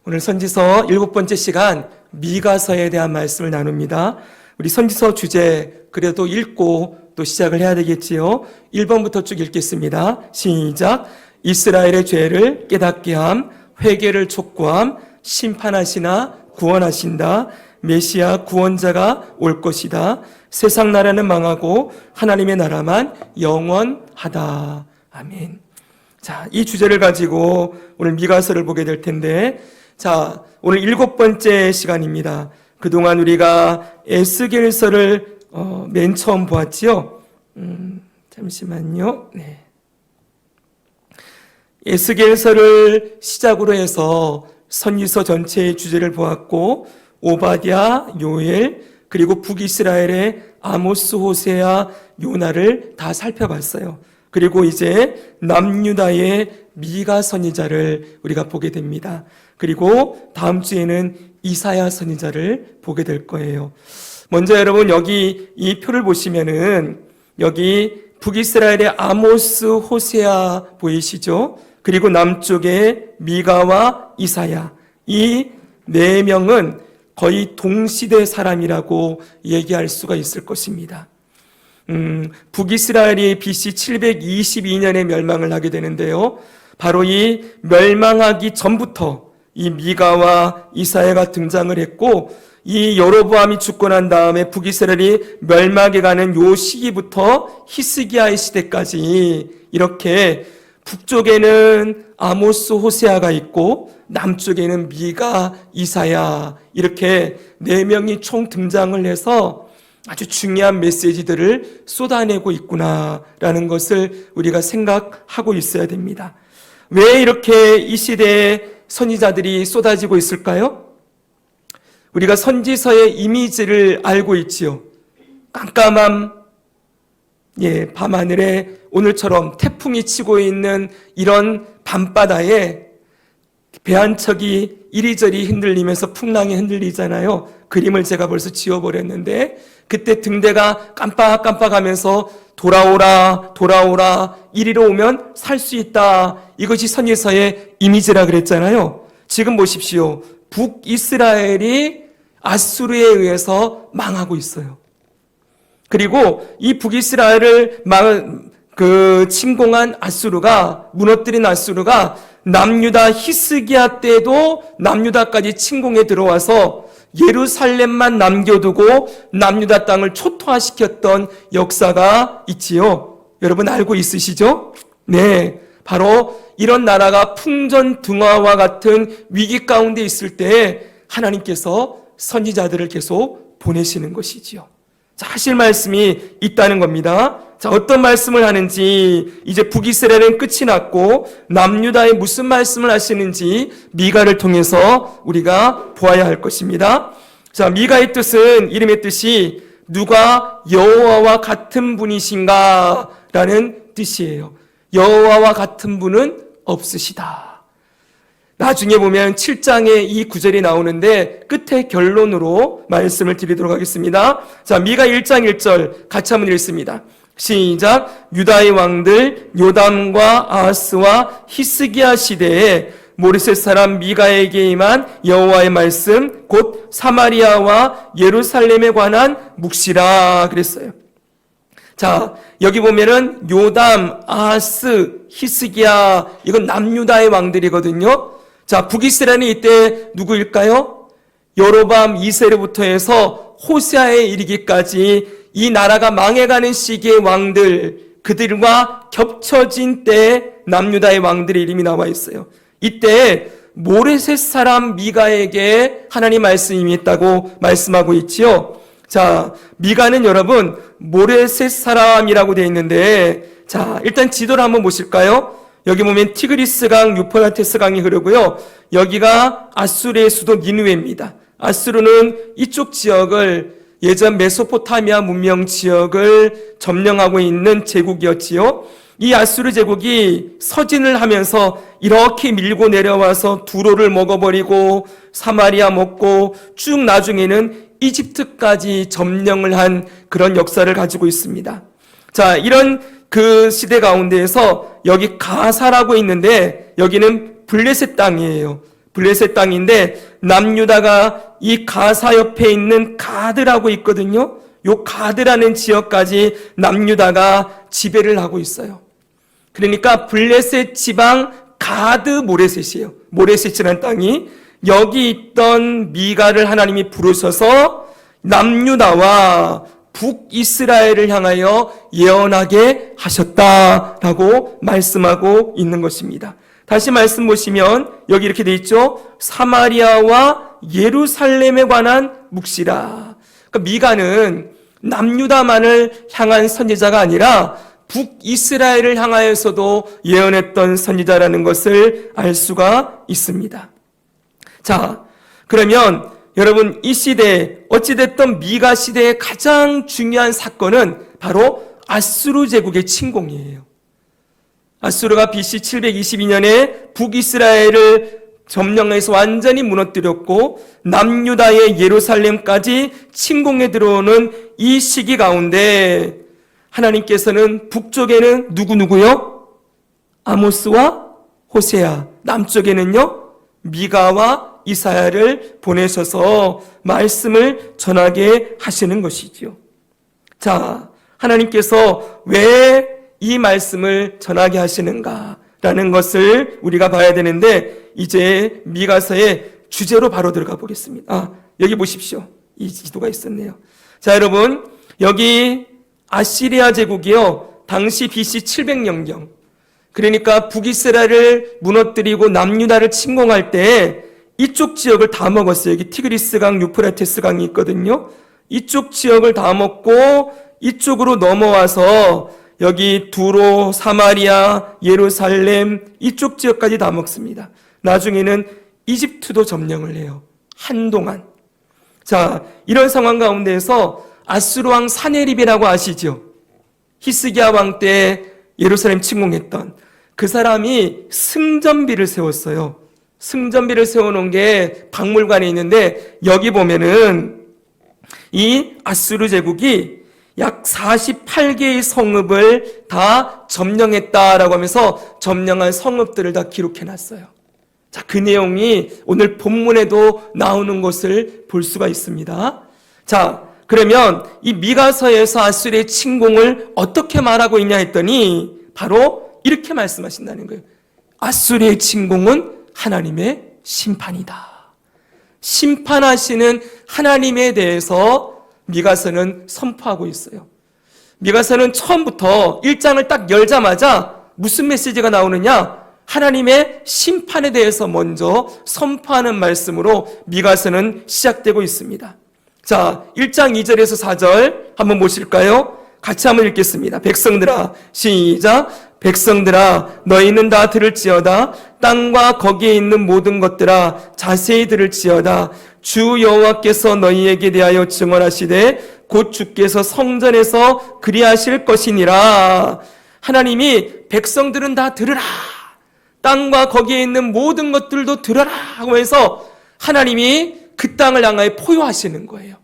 오늘 선지서 7번째 시간 미가서에 대한 말씀을 나눕니다. 우리 선지서 주제 그래도 읽고 또 시작을 해야 되겠지요. 1번부터 쭉 읽겠습니다. 시작. 이스라엘의 죄를 깨닫게 함, 회개를 촉구함, 심판하시나 구원하신다. 메시아 구원자가 올 것이다. 세상 나라는 망하고 하나님의 나라만 영원하다. 아멘. 자, 이 주제를 가지고 오늘 미가서를 보게 될 텐데, 자, 오늘 7번째 시간입니다. 그동안 우리가 에스겔서를 맨 처음 보았지요. 잠시만요. 네. 에스겔서를 시작으로 해서 선지서 전체의 주제를 보았고, 오바댜, 요엘, 그리고 북이스라엘의 아모스, 호세아, 요나를 다 살펴봤어요. 그리고 이제 남유다의 미가 선지자를 우리가 보게 됩니다. 그리고 다음 주에는 이사야 선지자를 보게 될 거예요. 먼저 여러분 여기 이 표를 보시면은 여기 북이스라엘의 아모스, 호세아 보이시죠? 그리고 남쪽에 미가와 이사야, 이 네 명은 거의 동시대 사람이라고 얘기할 수가 있을 것입니다. 북이스라엘이 BC 722년에 멸망을 하게 되는데요. 바로 이 멸망하기 전부터 이 미가와 이사야가 등장을 했고, 이 여로보암이 죽고 난 다음에 북이스라엘이 멸망해 가는 요 시기부터 히스기야의 시대까지 이렇게 북쪽에는 아모스, 호세아가 있고 남쪽에는 미가, 이사야, 이렇게 네 명이 총 등장을 해서 아주 중요한 메시지들을 쏟아내고 있구나라는 것을 우리가 생각하고 있어야 됩니다. 왜 이렇게 이 시대에 선지자들이 쏟아지고 있을까요? 우리가 선지서의 이미지를 알고 있지요. 깜깜함, 밤하늘에 오늘처럼 태풍이 치고 있는 이런 밤바다에 배 한 척이 이리저리 흔들리면서 풍랑이 흔들리잖아요. 그림을 제가 벌써 지워버렸는데, 그때 등대가 깜빡깜빡하면서 돌아오라, 돌아오라, 이리로 오면 살 수 있다. 이것이 선지서의 이미지라 그랬잖아요. 지금 보십시오. 북이스라엘이 아수르에 의해서 망하고 있어요. 그리고 이 북이스라엘을 침공한 아수르가, 무너뜨린 아수르가 남유다 히스기야 때도 남유다까지 침공에 들어와서 예루살렘만 남겨두고 남유다 땅을 초토화시켰던 역사가 있지요. 여러분 알고 있으시죠? 네, 바로 이런 나라가 풍전등화와 같은 위기 가운데 있을 때 하나님께서 선지자들을 계속 보내시는 것이지요. 자, 하실 말씀이 있다는 겁니다. 자, 어떤 말씀을 하는지, 이제 북이스라엘은 끝이 났고 남유다에 무슨 말씀을 하시는지 미가를 통해서 우리가 보아야 할 것입니다. 자, 미가의 뜻은, 이름의 뜻이 누가 여호와와 같은 분이신가 라는 뜻이에요. 여호와와 같은 분은 없으시다. 나중에 보면 7장에 이 구절이 나오는데 끝에 결론으로 말씀을 드리도록 하겠습니다. 자, 미가 1장 1절 같이 한번 읽습니다. 시작. 유다의 왕들 요담과 아하스와 히스기야 시대에 모레셋 사람 미가에게 임한 여호와의 말씀 곧 사마리아와 예루살렘에 관한 묵시라 그랬어요. 자, 여기 보면은 요담, 아하스, 히스기야, 이건 남유다의 왕들이거든요. 자, 북이스라엘은 이때 누구일까요? 여로보암 2세로부터 해서 호세아에 이르기까지 이 나라가 망해가는 시기의 왕들, 그들과 겹쳐진 때 남유다의 왕들의 이름이 나와 있어요. 이때 모레셋 사람 미가에게 하나님 말씀이 임했다고 말씀하고 있지요. 자, 미가는 여러분 모레셋 사람이라고 되어 있는데, 자, 일단 지도를 한번 보실까요? 여기 보면 티그리스강, 유프라테스 강이 흐르고요. 여기가 아수르의 수도 니느웨입니다. 아수르는 이쪽 지역을, 예전 메소포타미아 문명 지역을 점령하고 있는 제국이었지요. 이 아수르 제국이 서진을 하면서 이렇게 밀고 내려와서 두로를 먹어버리고 사마리아 먹고 쭉 나중에는 이집트까지 점령을 한 그런 역사를 가지고 있습니다. 자, 이런 그 시대 가운데에서 여기 가사라고 있는데 여기는 블레셋 땅이에요. 블레셋 땅인데 남유다가 이 가사 옆에 있는 가드라고 있거든요. 요 가드라는 지역까지 남유다가 지배를 하고 있어요. 그러니까 블레셋 지방 가드 모레셋이에요. 모레셋이라는 땅이 여기 있던 미가를 하나님이 부르셔서 남유다와 북이스라엘을 향하여 예언하게 하셨다라고 말씀하고 있는 것입니다. 다시 말씀 보시면 여기 이렇게 돼 있죠. 사마리아와 예루살렘에 관한 묵시라. 그러니까 미가는 남유다만을 향한 선지자가 아니라 북이스라엘을 향하여서도 예언했던 선지자라는 것을 알 수가 있습니다. 자, 그러면 여러분 이 시대에 어찌됐든 미가 시대의 가장 중요한 사건은 바로 아수르 제국의 침공이에요. 아수르가 BC 722년에 북이스라엘을 점령해서 완전히 무너뜨렸고 남유다의 예루살렘까지 침공해 들어오는 이 시기 가운데 하나님께서는 북쪽에는 누구요? 아모스와 호세아, 남쪽에는요 미가와 이사야를 보내셔서 말씀을 전하게 하시는 것이지요. 자, 하나님께서 왜 이 말씀을 전하게 하시는가라는 것을 우리가 봐야 되는데 이제 미가서의 주제로 바로 들어가 보겠습니다. 여기 보십시오. 이 지도가 있었네요. 자, 여러분 여기 아시리아 제국이요 당시 BC 700년경, 그러니까 북이스라엘을 무너뜨리고 남유다를 침공할 때 이쪽 지역을 다 먹었어요. 여기 티그리스강, 유프라테스 강이 있거든요. 이쪽 지역을 다 먹고 이쪽으로 넘어와서 여기 두로, 사마리아, 예루살렘 이쪽 지역까지 다 먹습니다. 나중에는 이집트도 점령을 해요. 한동안. 자, 이런 상황 가운데에서 아수르 왕 사네립이라고 아시죠? 히스기야 왕 때 예루살렘 침공했던 그 사람이 승전비를 세웠어요. 승전비를 세워놓은 게 박물관에 있는데 여기 보면은 이 아수르 제국이 약 48개의 성읍을 다 점령했다라고 하면서 점령한 성읍들을 다 기록해놨어요. 자, 그 내용이 오늘 본문에도 나오는 것을 볼 수가 있습니다. 자, 그러면 이 미가서에서 아수르의 침공을 어떻게 말하고 있냐 했더니 바로 이렇게 말씀하신다는 거예요. 아수르의 침공은 하나님의 심판이다. 심판하시는 하나님에 대해서 미가서는 선포하고 있어요. 미가서는 처음부터 1장을 딱 열자마자 무슨 메시지가 나오느냐? 하나님의 심판에 대해서 먼저 선포하는 말씀으로 미가서는 시작되고 있습니다. 자, 1장 2절에서 4절 한번 보실까요? 같이 한번 읽겠습니다. 백성들아, 시작. 백성들아, 너희는 다 들을지어다. 땅과 거기에 있는 모든 것들아, 자세히 들을지어다. 주 여호와께서 너희에게 대하여 증언하시되 곧 주께서 성전에서 그리하실 것이니라. 하나님이 백성들은 다 들으라. 땅과 거기에 있는 모든 것들도 들어라 하고 해서 하나님이 그 땅을 향하여 포효하시는 거예요.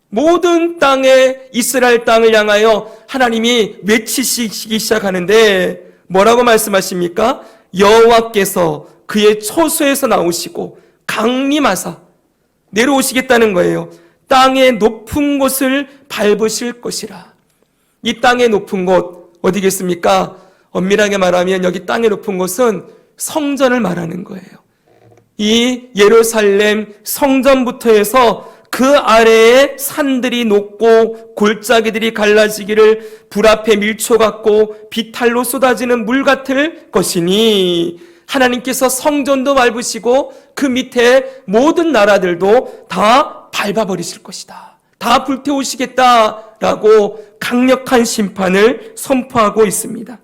모든 땅에 이스라엘 땅을 향하여 하나님이 외치시기 시작하는데 뭐라고 말씀하십니까? 여호와께서 그의 초소에서 나오시고 강림하사 내려오시겠다는 거예요. 땅의 높은 곳을 밟으실 것이라. 이 땅의 높은 곳 어디겠습니까? 엄밀하게 말하면 여기 땅의 높은 곳은 성전을 말하는 거예요. 이 예루살렘 성전부터 해서 그 아래에 산들이 높고 골짜기들이 갈라지기를 불 앞에 밀초 같고 비탈로 쏟아지는 물 같을 것이니 하나님께서 성전도 밟으시고 그 밑에 모든 나라들도 다 밟아버리실 것이다. 다 불태우시겠다라고 강력한 심판을 선포하고 있습니다.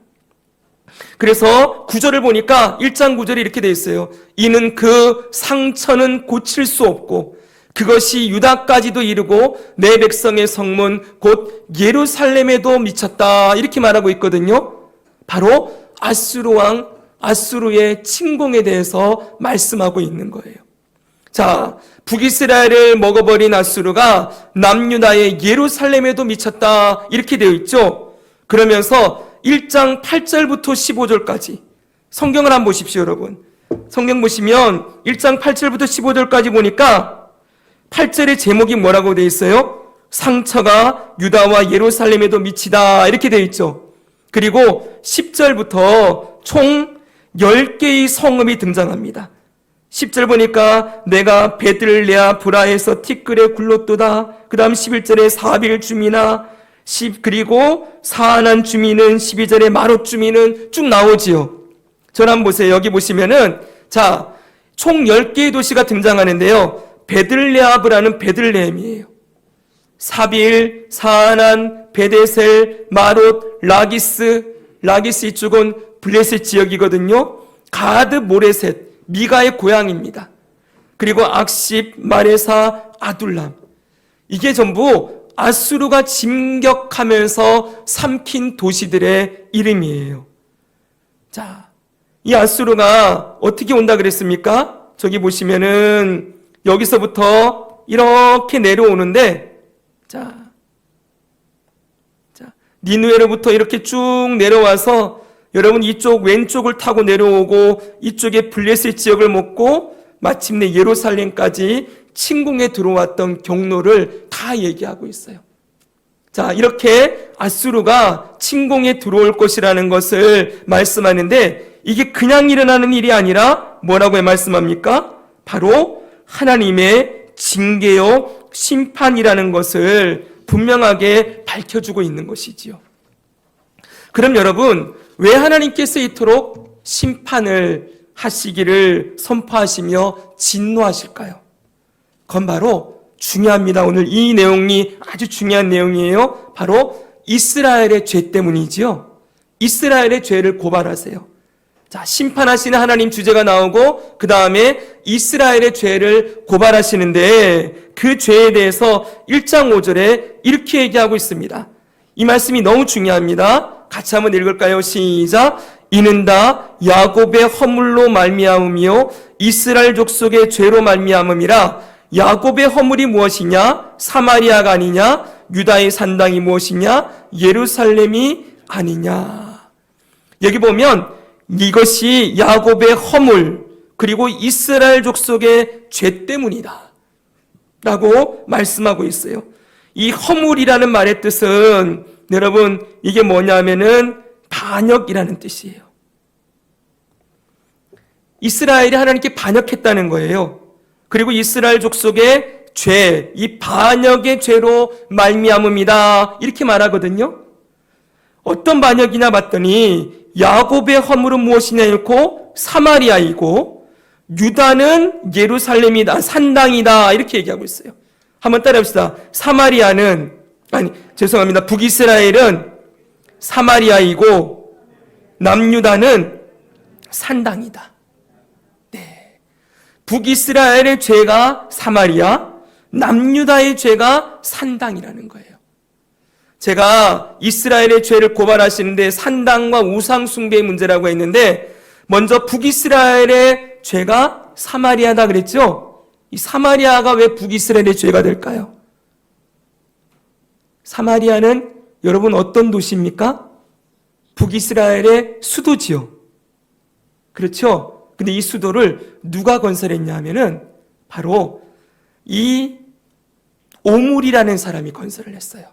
그래서 9절을 보니까 1장 9절이 이렇게 되어 있어요. 이는 그 상처는 고칠 수 없고 그것이 유다까지도 이르고 내 백성의 성문 곧 예루살렘에도 미쳤다. 이렇게 말하고 있거든요. 바로 아수르 왕 아수르의 침공에 대해서 말씀하고 있는 거예요. 자, 북이스라엘을 먹어버린 아수르가 남유다의 예루살렘에도 미쳤다. 이렇게 되어 있죠. 그러면서 1장 8절부터 15절까지 성경을 한번 보십시오, 여러분. 성경 보시면 1장 8절부터 15절까지 보니까 8절의 제목이 뭐라고 되어 있어요? 상처가 유다와 예루살렘에도 미치다 이렇게 되어 있죠. 그리고 10절부터 총 10개의 성읍이 등장합니다. 10절 보니까 내가 베들레아 브라에서 티끌에 굴렀도다. 그 다음 11절에 사빌 주민아, 그리고 사안한 주민은 12절에 마롯 주민은 쭉 나오지요. 저를 한번 보세요. 여기 보시면은 자, 총 10개의 도시가 등장하는데요. 베들레아브라는 베들레헴이에요. 사빌, 사안한, 베데셀, 마롯, 라기스 이쪽은 블레셋 지역이거든요. 가드, 모레셋, 미가의 고향입니다. 그리고 악십, 마레사, 아둘람. 이게 전부 아수르가 진격하면서 삼킨 도시들의 이름이에요. 자, 이 아수르가 어떻게 온다 그랬습니까? 저기 보시면은 여기서부터 이렇게 내려오는데 자, 니누에로부터 이렇게 쭉 내려와서 여러분 이쪽 왼쪽을 타고 내려오고 이쪽에 블레셋 지역을 먹고 마침내 예루살렘까지 침공에 들어왔던 경로를 다 얘기하고 있어요. 자, 이렇게 아수르가 침공에 들어올 것이라는 것을 말씀하는데 이게 그냥 일어나는 일이 아니라 뭐라고 말씀합니까? 바로 하나님의 징계요 심판이라는 것을 분명하게 밝혀주고 있는 것이지요. 그럼 여러분, 왜 하나님께서 이토록 심판을 하시기를 선포하시며 진노하실까요? 그건 바로 중요합니다. 오늘 이 내용이 아주 중요한 내용이에요. 바로 이스라엘의 죄 때문이지요. 이스라엘의 죄를 고발하세요. 자, 심판하시는 하나님 주제가 나오고 그 다음에 이스라엘의 죄를 고발하시는데 그 죄에 대해서 1장 5절에 이렇게 얘기하고 있습니다. 이 말씀이 너무 중요합니다. 같이 한번 읽을까요? 시작. 이는 다 야곱의 허물로 말미암음이요 이스라엘 족속의 죄로 말미암음이라. 야곱의 허물이 무엇이냐? 사마리아가 아니냐? 유다의 산당이 무엇이냐? 예루살렘이 아니냐? 여기 보면 이것이 야곱의 허물 그리고 이스라엘 족속의 죄 때문이다 라고 말씀하고 있어요. 이 허물이라는 말의 뜻은 여러분 이게 뭐냐면은 반역이라는 뜻이에요. 이스라엘이 하나님께 반역했다는 거예요. 그리고 이스라엘 족속의 죄, 이 반역의 죄로 말미암음이다 이렇게 말하거든요. 어떤 반역이냐 봤더니 야곱의 허물은 무엇이냐 읽고 사마리아이고 유다는 예루살렘이다 산당이다 이렇게 얘기하고 있어요. 한번 따라합시다. 북이스라엘은 사마리아이고 남유다는 산당이다. 네. 북이스라엘의 죄가 사마리아, 남유다의 죄가 산당이라는 거예요. 제가 이스라엘의 죄를 고발하시는데 산당과 우상 숭배의 문제라고 했는데 먼저 북이스라엘의 죄가 사마리아다 그랬죠? 이 사마리아가 왜 북이스라엘의 죄가 될까요? 사마리아는 여러분 어떤 도시입니까? 북이스라엘의 수도지요. 그렇죠? 근데 이 수도를 누가 건설했냐 하면은 바로 이 오물이라는 사람이 건설을 했어요.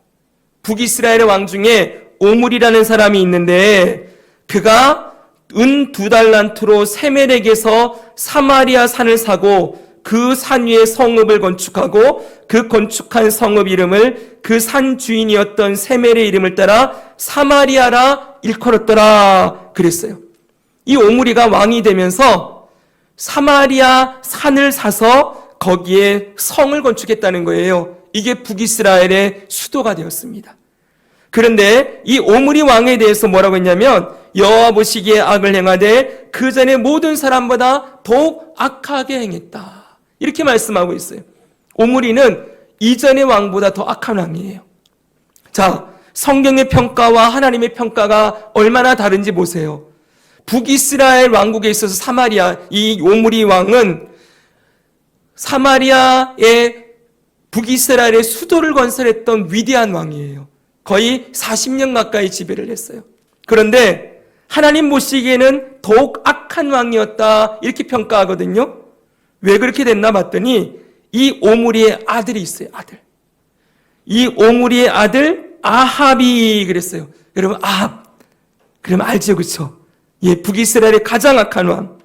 북이스라엘의 왕 중에 오물이라는 사람이 있는데 그가 은 2달란트로 세멜에게서 사마리아 산을 사고 그 산 위에 성읍을 건축하고 그 건축한 성읍 이름을 그 산 주인이었던 세멜의 이름을 따라 사마리아라 일컬었더라 그랬어요. 이 오므리가 왕이 되면서 사마리아 산을 사서 거기에 성을 건축했다는 거예요. 이게 북이스라엘의 수도가 되었습니다. 그런데 이 오므리 왕에 대해서 뭐라고 했냐면 여호와 보시기에 악을 행하되 그 전에 모든 사람보다 더욱 악하게 행했다. 이렇게 말씀하고 있어요. 오므리는 이전의 왕보다 더 악한 왕이에요. 자, 성경의 평가와 하나님의 평가가 얼마나 다른지 보세요. 북이스라엘 왕국에 있어서 사마리아, 이 오므리 왕은 사마리아의 북이스라엘의 수도를 건설했던 위대한 왕이에요. 거의 40년 가까이 지배를 했어요. 그런데 하나님 보시기에는 더욱 악한 왕이었다 이렇게 평가하거든요. 왜 그렇게 됐나 봤더니 이 오므리의 아들이 있어요. 아들. 이 오므리의 아들 아합이 그랬어요. 여러분 아합 그러면 알죠, 그렇죠? 예, 북이스라엘의 가장 악한 왕.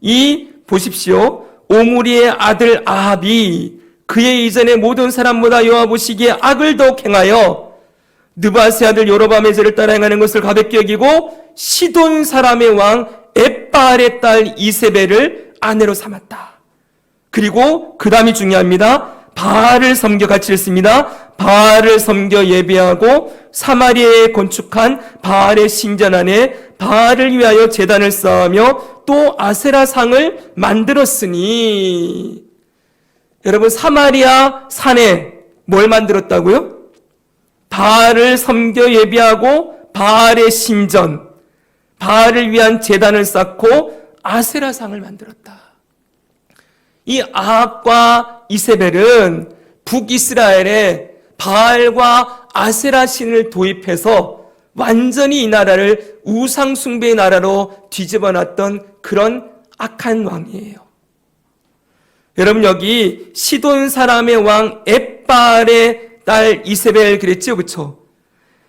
이 보십시오. 오므리의 아들 아합이 그의 이전의 모든 사람보다 여호와 보시기에 악을 더욱 행하여 느바스의 아들 여로보암의 죄를 따라 행하는 것을 가볍게 여기고 시돈 사람의 왕 엣바알의 딸 이세벨을 아내로 삼았다. 그리고 그 다음이 중요합니다. 바알을 섬겨 같이 읽습니다. 바알을 섬겨 예배하고 사마리아에 건축한 바알의 신전 안에 바알을 위하여 제단을 쌓으며 또 아세라상을 만들었으니, 여러분 사마리아 산에 뭘 만들었다고요? 바알을 섬겨 예배하고 바알의 신전, 바알을 위한 제단을 쌓고 아세라상을 만들었다. 이 아합과 이세벨은 북이스라엘에 바알과 아세라 신을 도입해서 완전히 이 나라를 우상숭배의 나라로 뒤집어놨던 그런 악한 왕이에요. 여러분 여기 시돈 사람의 왕 엣바알의 딸 이세벨 그랬죠, 그렇죠?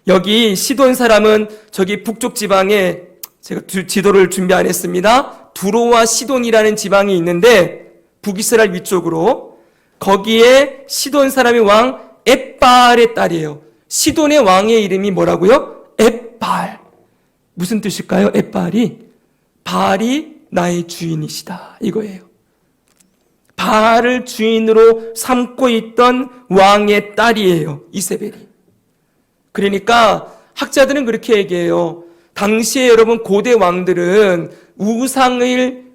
여기 시돈 사람은 저기 북쪽 지방에 제가 지도를 준비 안 했습니다. 두로와 시돈이라는 지방이 있는데 북이스라엘 위쪽으로 거기에 시돈 사람의 왕 엣바알의 딸이에요. 시돈의 왕의 이름이 뭐라고요? 엣바알. 무슨 뜻일까요? 엣바알이 바알이 나의 주인이시다 이거예요. 바알을 주인으로 삼고 있던 왕의 딸이에요. 이세벨이. 그러니까 학자들은 그렇게 얘기해요. 당시에 여러분 고대 왕들은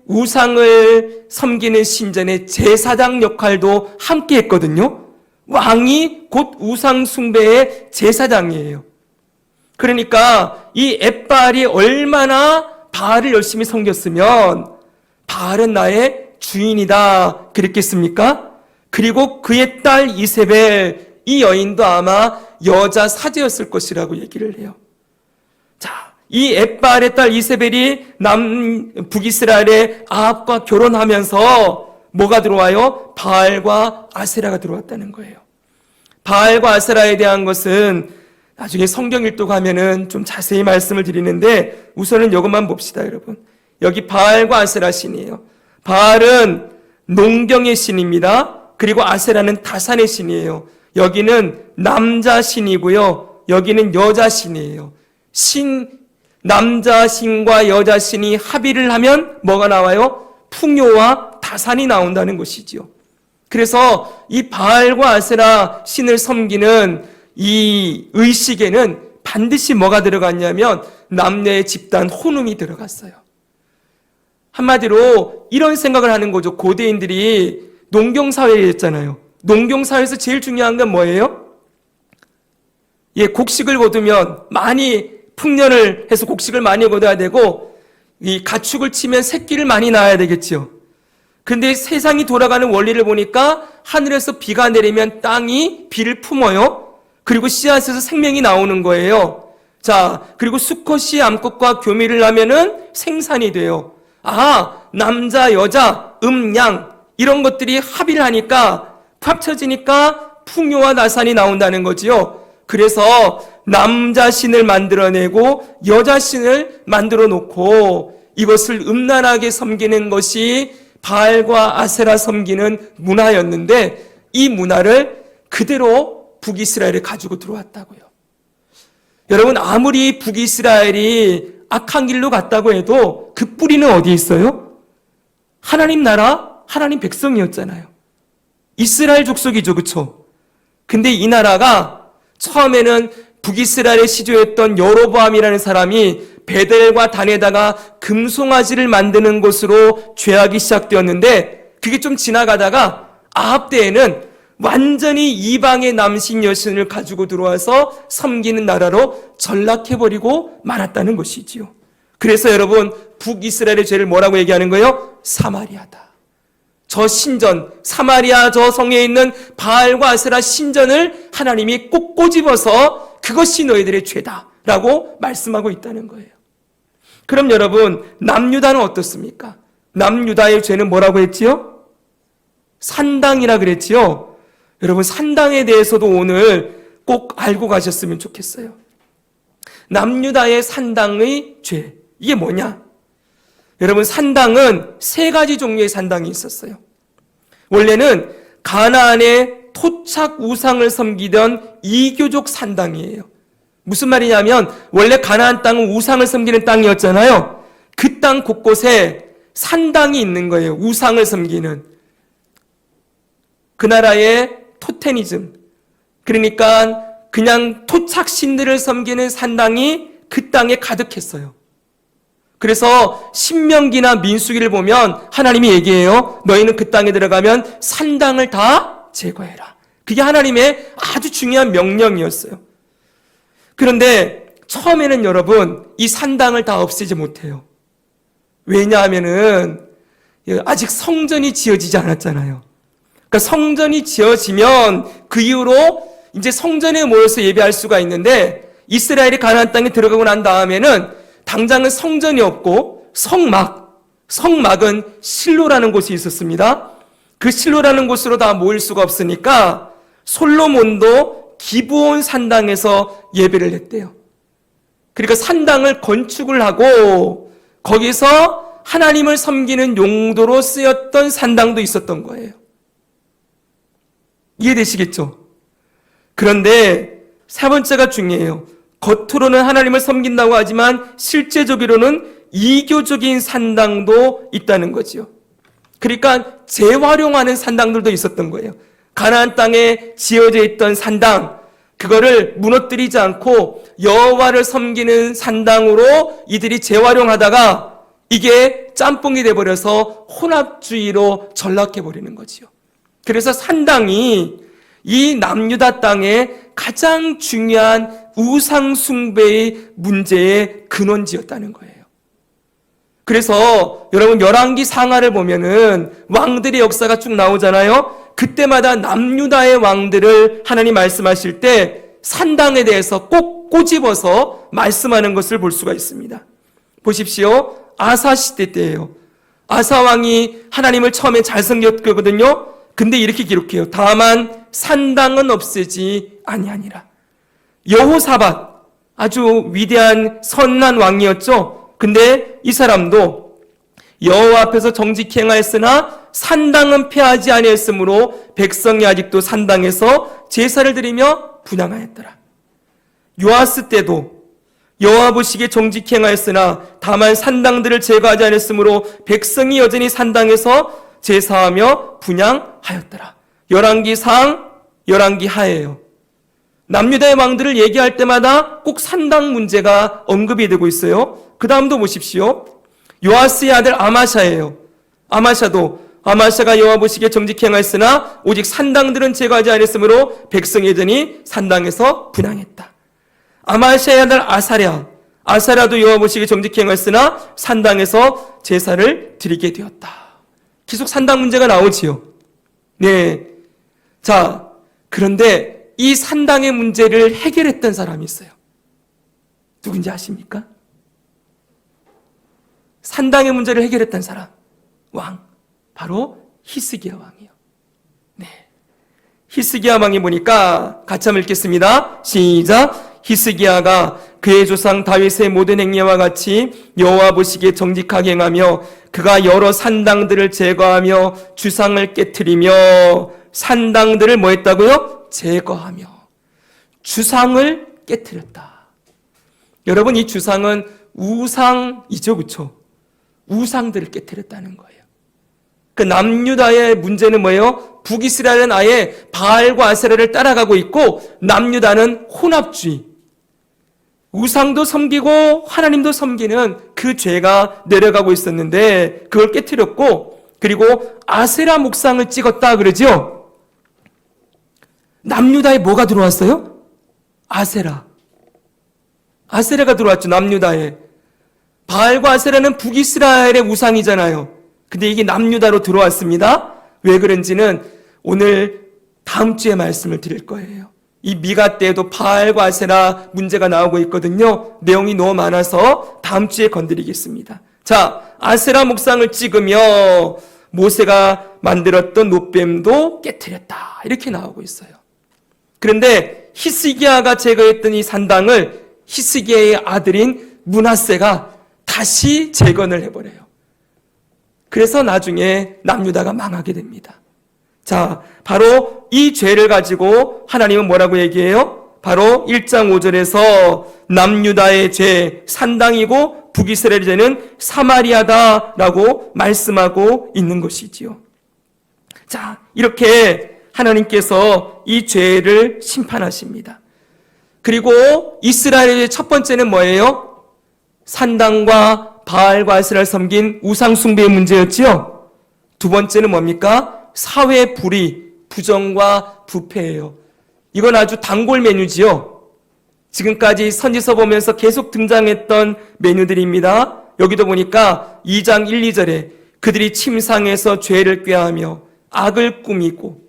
우상을 섬기는 신전의 제사장 역할도 함께 했거든요. 왕이 곧 우상 숭배의 제사장이에요. 그러니까 이 엣바알이 얼마나 바알을 열심히 섬겼으면 바알은 나의 주인이다 그랬겠습니까? 그리고 그의 딸 이세벨, 이 여인도 아마 여자 사제였을 것이라고 얘기를 해요. 자, 이 엣바알의 딸 이세벨이 북이스라엘의 아합과 결혼하면서 뭐가 들어와요? 바알과 아세라가 들어왔다는 거예요. 바알과 아세라에 대한 것은 나중에 성경 읽도 가면은 좀 자세히 말씀을 드리는데 우선은 이것만 봅시다, 여러분. 여기 바알과 아세라 신이에요. 바알은 농경의 신입니다. 그리고 아세라는 다산의 신이에요. 여기는 남자 신이고요. 여기는 여자 신이에요. 남자 신과 여자 신이 합의를 하면 뭐가 나와요? 풍요와 다산이 나온다는 것이지요. 그래서 이 바알과 아세라 신을 섬기는 이 의식에는 반드시 뭐가 들어갔냐면 남녀의 집단 혼음이 들어갔어요. 한마디로 이런 생각을 하는 거죠. 고대인들이 농경사회였잖아요. 농경사회에서 제일 중요한 건 뭐예요? 예, 곡식을 거두면 많이 풍년을 해서 곡식을 많이 거둬야 되고 이 가축을 치면 새끼를 많이 낳아야 되겠죠. 근데 세상이 돌아가는 원리를 보니까 하늘에서 비가 내리면 땅이 비를 품어요. 그리고 씨앗에서 생명이 나오는 거예요. 자, 그리고 수컷이 암컷과 교미를 하면은 생산이 돼요. 아, 남자, 여자, 양 이런 것들이 합의를 하니까 합쳐지니까 풍요와 나산이 나온다는 거지요. 그래서 남자 신을 만들어내고 여자 신을 만들어 놓고 이것을 음란하게 섬기는 것이 바알과 아세라 섬기는 문화였는데 이 문화를 그대로 북이스라엘에 가지고 들어왔다고요. 여러분 아무리 북이스라엘이 악한 길로 갔다고 해도 그 뿌리는 어디에 있어요? 하나님 나라, 하나님 백성이었잖아요. 이스라엘 족속이죠, 그렇죠? 근데 이 나라가 처음에는 북이스라엘의 시조였던 여로보암이라는 사람이 베델과 단에다가 금송아지를 만드는 것으로 죄악이 시작되었는데 그게 좀 지나가다가 아합 때에는 완전히 이방의 남신 여신을 가지고 들어와서 섬기는 나라로 전락해버리고 말았다는 것이지요. 그래서 여러분 북이스라엘의 죄를 뭐라고 얘기하는 거예요? 사마리아다. 저 신전, 사마리아 저 성에 있는 바알과 아세라 신전을 하나님이 꼭 꼬집어서 그것이 너희들의 죄다라고 말씀하고 있다는 거예요. 그럼 여러분, 남유다는 어떻습니까? 남유다의 죄는 뭐라고 했지요? 산당이라 그랬지요? 여러분, 산당에 대해서도 오늘 꼭 알고 가셨으면 좋겠어요. 남유다의 산당의 죄, 이게 뭐냐? 여러분, 산당은 세 가지 종류의 산당이 있었어요. 원래는 가나안의 토착 우상을 섬기던 이교족 산당이에요. 무슨 말이냐면 원래 가나안 땅은 우상을 섬기는 땅이었잖아요. 그 땅 곳곳에 산당이 있는 거예요. 우상을 섬기는. 그 나라의 토테니즘, 그러니까 그냥 토착 신들을 섬기는 산당이 그 땅에 가득했어요. 그래서 신명기나 민수기를 보면 하나님이 얘기해요. 너희는 그 땅에 들어가면 산당을 다 제거해라. 그게 하나님의 아주 중요한 명령이었어요. 그런데 처음에는 여러분, 이 산당을 다 없애지 못해요. 왜냐하면은 아직 성전이 지어지지 않았잖아요. 그러니까 성전이 지어지면 그 이후로 이제 성전에 모여서 예배할 수가 있는데, 이스라엘이 가나안 땅에 들어가고 난 다음에는 당장은 성전이 없고 성막은 실로라는 곳이 있었습니다. 그 실로라는 곳으로 다 모일 수가 없으니까 솔로몬도 기브온 산당에서 예배를 했대요. 그러니까 산당을 건축을 하고 거기서 하나님을 섬기는 용도로 쓰였던 산당도 있었던 거예요. 이해되시겠죠? 그런데 세 번째가 중요해요. 겉으로는 하나님을 섬긴다고 하지만 실제적으로는 이교적인 산당도 있다는 거죠. 그러니까 재활용하는 산당들도 있었던 거예요. 가나안 땅에 지어져 있던 산당, 그거를 무너뜨리지 않고 여호와를 섬기는 산당으로 이들이 재활용하다가 이게 짬뽕이 돼버려서 혼합주의로 전락해버리는 거지요. 그래서 산당이 이 남유다 땅의 가장 중요한 우상숭배의 문제의 근원지였다는 거예요. 그래서 여러분, 열왕기 상하를 보면은 왕들의 역사가 쭉 나오잖아요. 그때마다 남유다의 왕들을 하나님 말씀하실 때 산당에 대해서 꼭 꼬집어서 말씀하는 것을 볼 수가 있습니다. 보십시오. 아사 시대 때예요. 아사 왕이 하나님을 처음에 잘 섬겼거든요. 근데 이렇게 기록해요. 다만 산당은 없애지 아니하니라. 여호사밧, 아주 위대한 선한 왕이었죠. 근데 이 사람도 여호와 앞에서 정직히 행하였으나 산당은 폐하지 아니했으므로 백성이 아직도 산당에서 제사를 드리며 분향하였더라. 요아스 때도 여호와 보시기에 정직히 행하였으나 다만 산당들을 제거하지 않았으므로 백성이 여전히 산당에서 제사하며 분향하였더라. 열왕기 상, 열왕기 하예요. 남유다의 왕들을 얘기할 때마다 꼭 산당 문제가 언급이 되고 있어요. 그 다음도 보십시오. 요아스의 아들 아마샤예요. 아마샤가 여호와 보시기에 정직히 행하였으나 오직 산당들은 제거하지 않았으므로 백성이 여전히 산당에서 분향했다. 아마샤의 아들 아사랴도 여호와 보시기에 정직히 행하였으나 산당에서 제사를 드리게 되었다. 계속 산당 문제가 나오지요. 네. 자, 그런데 이 산당의 문제를 해결했던 사람이 있어요. 누군지 아십니까? 산당의 문제를 해결했던 사람, 왕, 바로 히스기야 왕이요. 네. 히스기야 왕이 보니까 같이 한번 읽겠습니다. 시작. 히스기야가 그의 조상 다윗의 모든 행위와 같이 여호와 보시기에 정직하게 행하며 그가 여러 산당들을 제거하며 주상을 깨트리며 산당들을 뭐 했다고요? 제거하며 주상을 깨트렸다. 여러분, 이 주상은 우상이죠, 그렇죠? 우상들을 깨트렸다는 거예요. 그 남유다의 문제는 뭐예요? 북이스라엘은 아예 바알과 아세라를 따라가고 있고 남유다는 혼합주의, 우상도 섬기고 하나님도 섬기는 그 죄가 내려가고 있었는데 그걸 깨트렸고, 그리고 아세라 목상을 찍었다 그러죠. 남유다에 뭐가 들어왔어요? 아세라가 들어왔죠. 남유다에. 바알과 아세라는 북이스라엘의 우상이잖아요. 근데 이게 남유다로 들어왔습니다. 왜 그런지는 오늘 다음 주에 말씀을 드릴 거예요. 이 미가 때에도 바알과 아세라 문제가 나오고 있거든요. 내용이 너무 많아서 다음 주에 건드리겠습니다. 자, 아세라 목상을 찍으며 모세가 만들었던 놋뱀도 깨트렸다. 이렇게 나오고 있어요. 그런데 히스기야가 제거했던 이 산당을 히스기야의 아들인 므낫세가 다시 재건을 해버려요. 그래서 나중에 남유다가 망하게 됩니다. 자, 바로 이 죄를 가지고 하나님은 뭐라고 얘기해요? 바로 1장 5절에서 남유다의 죄 산당이고 북이스라엘의 죄는 사마리아다라고 말씀하고 있는 것이지요. 자, 이렇게 하나님께서 이 죄를 심판하십니다. 그리고 이스라엘의 첫 번째는 뭐예요? 산당과 바알과 아세라를 섬긴 우상 숭배의 문제였지요. 두 번째는 뭡니까? 사회 불의, 부정과 부패예요. 이건 아주 단골 메뉴지요. 지금까지 선지서 보면서 계속 등장했던 메뉴들입니다. 여기도 보니까 2장 1, 2절에 그들이 침상에서 죄를 꾀하며 악을 꾸미고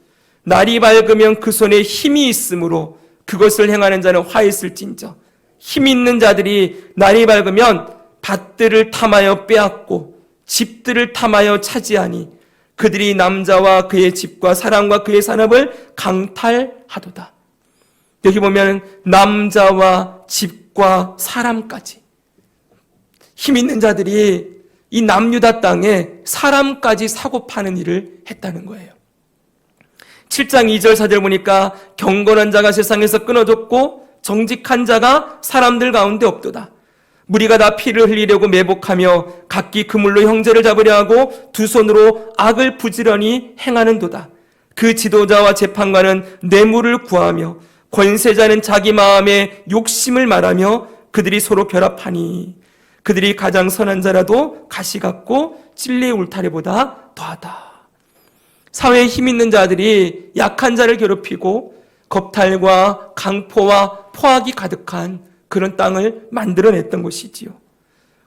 날이 밝으면 그 손에 힘이 있으므로 그것을 행하는 자는 화 있을진저. 힘 있는 자들이 날이 밝으면 밭들을 탐하여 빼앗고 집들을 탐하여 차지하니 그들이 남자와 그의 집과 사람과 그의 산업을 강탈하도다. 여기 보면 남자와 집과 사람까지 힘 있는 자들이 이 남유다 땅에 사람까지 사고 파는 일을 했다는 거예요. 7장 2절 4절 보니까 경건한 자가 세상에서 끊어졌고 정직한 자가 사람들 가운데 없도다. 무리가 다 피를 흘리려고 매복하며 각기 그물로 형제를 잡으려 하고 두 손으로 악을 부지런히 행하는도다. 그 지도자와 재판관은 뇌물을 구하며 권세자는 자기 마음의 욕심을 말하며 그들이 서로 결합하니 그들이 가장 선한 자라도 가시 같고 찔레의 울타리보다 더하다. 사회에 힘 있는 자들이 약한 자를 괴롭히고 겁탈과 강포와 포악이 가득한 그런 땅을 만들어냈던 것이지요.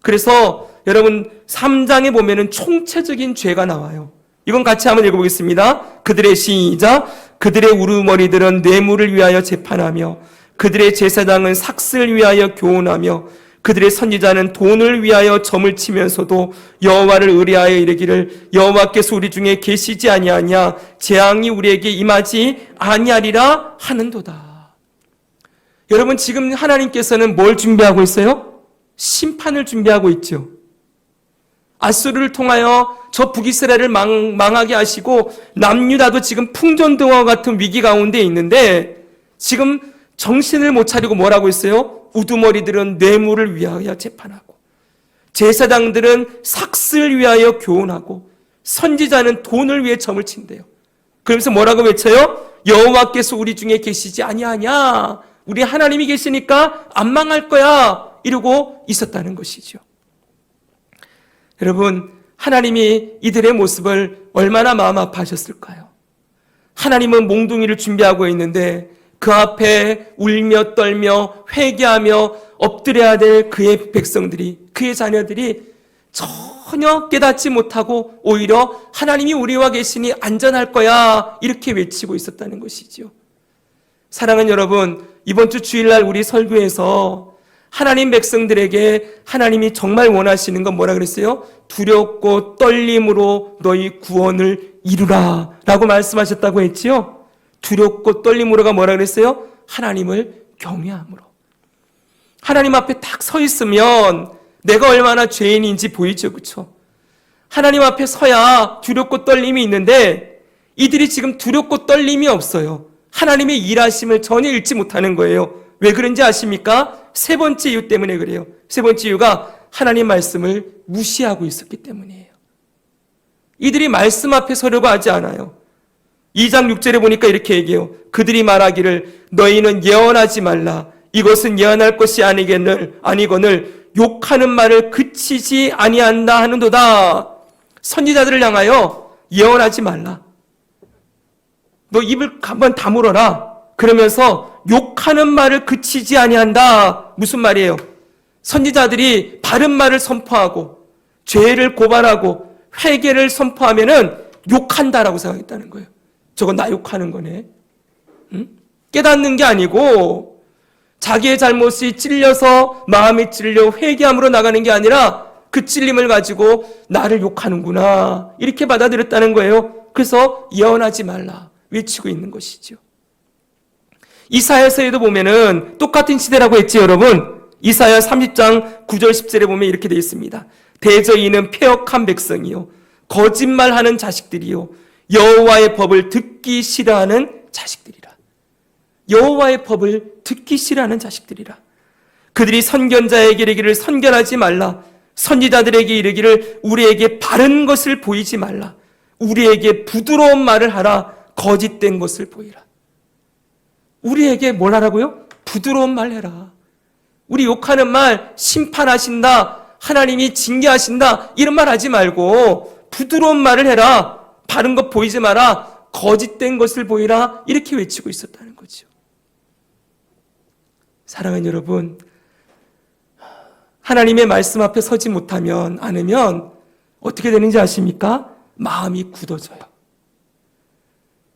그래서 여러분 3장에 보면은 총체적인 죄가 나와요. 이건 같이 한번 읽어보겠습니다. 그들의 시작. 그들의 우두머리들은 뇌물을 위하여 재판하며 그들의 제사장은 삭슬을 위하여 교훈하며 그들의 선지자는 돈을 위하여 점을 치면서도 여호와를 의뢰하여 이르기를 여호와께서 우리 중에 계시지 아니하냐 재앙이 우리에게 임하지 아니하리라 하는도다. 여러분 지금 하나님께서는 뭘 준비하고 있어요? 심판을 준비하고 있죠. 아수르를 통하여 저 북이스라엘을 망하게 하시고 남유다도 지금 풍전등화 같은 위기 가운데 있는데 지금 정신을 못 차리고 뭐라고 했어요? 우두머리들은 뇌물을 위하여 재판하고 제사장들은 삭슬을 위하여 교훈하고 선지자는 돈을 위해 점을 친대요. 그러면서 뭐라고 외쳐요? 여호와께서 우리 중에 계시지 아니하냐? 우리 하나님이 계시니까 안 망할 거야 이러고 있었다는 것이죠. 여러분 하나님이 이들의 모습을 얼마나 마음 아파하셨을까요? 하나님은 몽둥이를 준비하고 있는데 그 앞에 울며 떨며 회개하며 엎드려야 될 그의 백성들이 그의 자녀들이 전혀 깨닫지 못하고 오히려 하나님이 우리와 계시니 안전할 거야 이렇게 외치고 있었다는 것이지요. 사랑하는 여러분, 이번 주 주일날 우리 설교에서 하나님 백성들에게 하나님이 정말 원하시는 건 뭐라 그랬어요? 두렵고 떨림으로 너희 구원을 이루라 라고 말씀하셨다고 했지요. 두렵고 떨림으로가 뭐라 그랬어요? 하나님을 경외함으로. 하나님 앞에 딱 서 있으면 내가 얼마나 죄인인지 보이죠, 그렇죠? 하나님 앞에 서야 두렵고 떨림이 있는데 이들이 지금 두렵고 떨림이 없어요. 하나님의 일하심을 전혀 읽지 못하는 거예요. 왜 그런지 아십니까? 세 번째 이유 때문에 그래요. 세 번째 이유가 하나님 말씀을 무시하고 있었기 때문이에요. 이들이 말씀 앞에 서려고 하지 않아요. 2장 6절에 보니까 이렇게 얘기해요. 그들이 말하기를 너희는 예언하지 말라. 이것은 예언할 것이 아니거늘 욕하는 말을 그치지 아니한다 하는도다. 선지자들을 향하여 예언하지 말라. 너 입을 한번 다물어라. 그러면서 욕하는 말을 그치지 아니한다. 무슨 말이에요? 선지자들이 바른 말을 선포하고 죄를 고발하고 회개를 선포하면은 욕한다라고 생각했다는 거예요. 저건 나 욕하는 거네. 응? 깨닫는 게 아니고 자기의 잘못이 찔려서 마음이 찔려 회개함으로 나가는 게 아니라 그 찔림을 가지고 나를 욕하는구나 이렇게 받아들였다는 거예요. 그래서 예언하지 말라 외치고 있는 것이죠. 이사야서에도 보면은 똑같은 시대라고 했지 여러분. 이사야 30장 9절 10절에 보면 이렇게 되어 있습니다. 대저희는 패역한 백성이요 거짓말하는 자식들이요 여호와의 법을 듣기 싫어하는 자식들이라. 여호와의 법을 듣기 싫어하는 자식들이라. 그들이 선견자에게 이르기를 선견하지 말라. 선지자들에게 이르기를 우리에게 바른 것을 보이지 말라. 우리에게 부드러운 말을 하라. 거짓된 것을 보이라. 우리에게 뭘 하라고요? 부드러운 말 해라. 우리 욕하는 말 심판하신다. 하나님이 징계하신다. 이런 말 하지 말고 부드러운 말을 해라. 바른 것 보이지 마라. 거짓된 것을 보이라. 이렇게 외치고 있었다는 거죠. 사랑하는 여러분, 하나님의 말씀 앞에 서지 못하면 않으면 어떻게 되는지 아십니까? 마음이 굳어져요.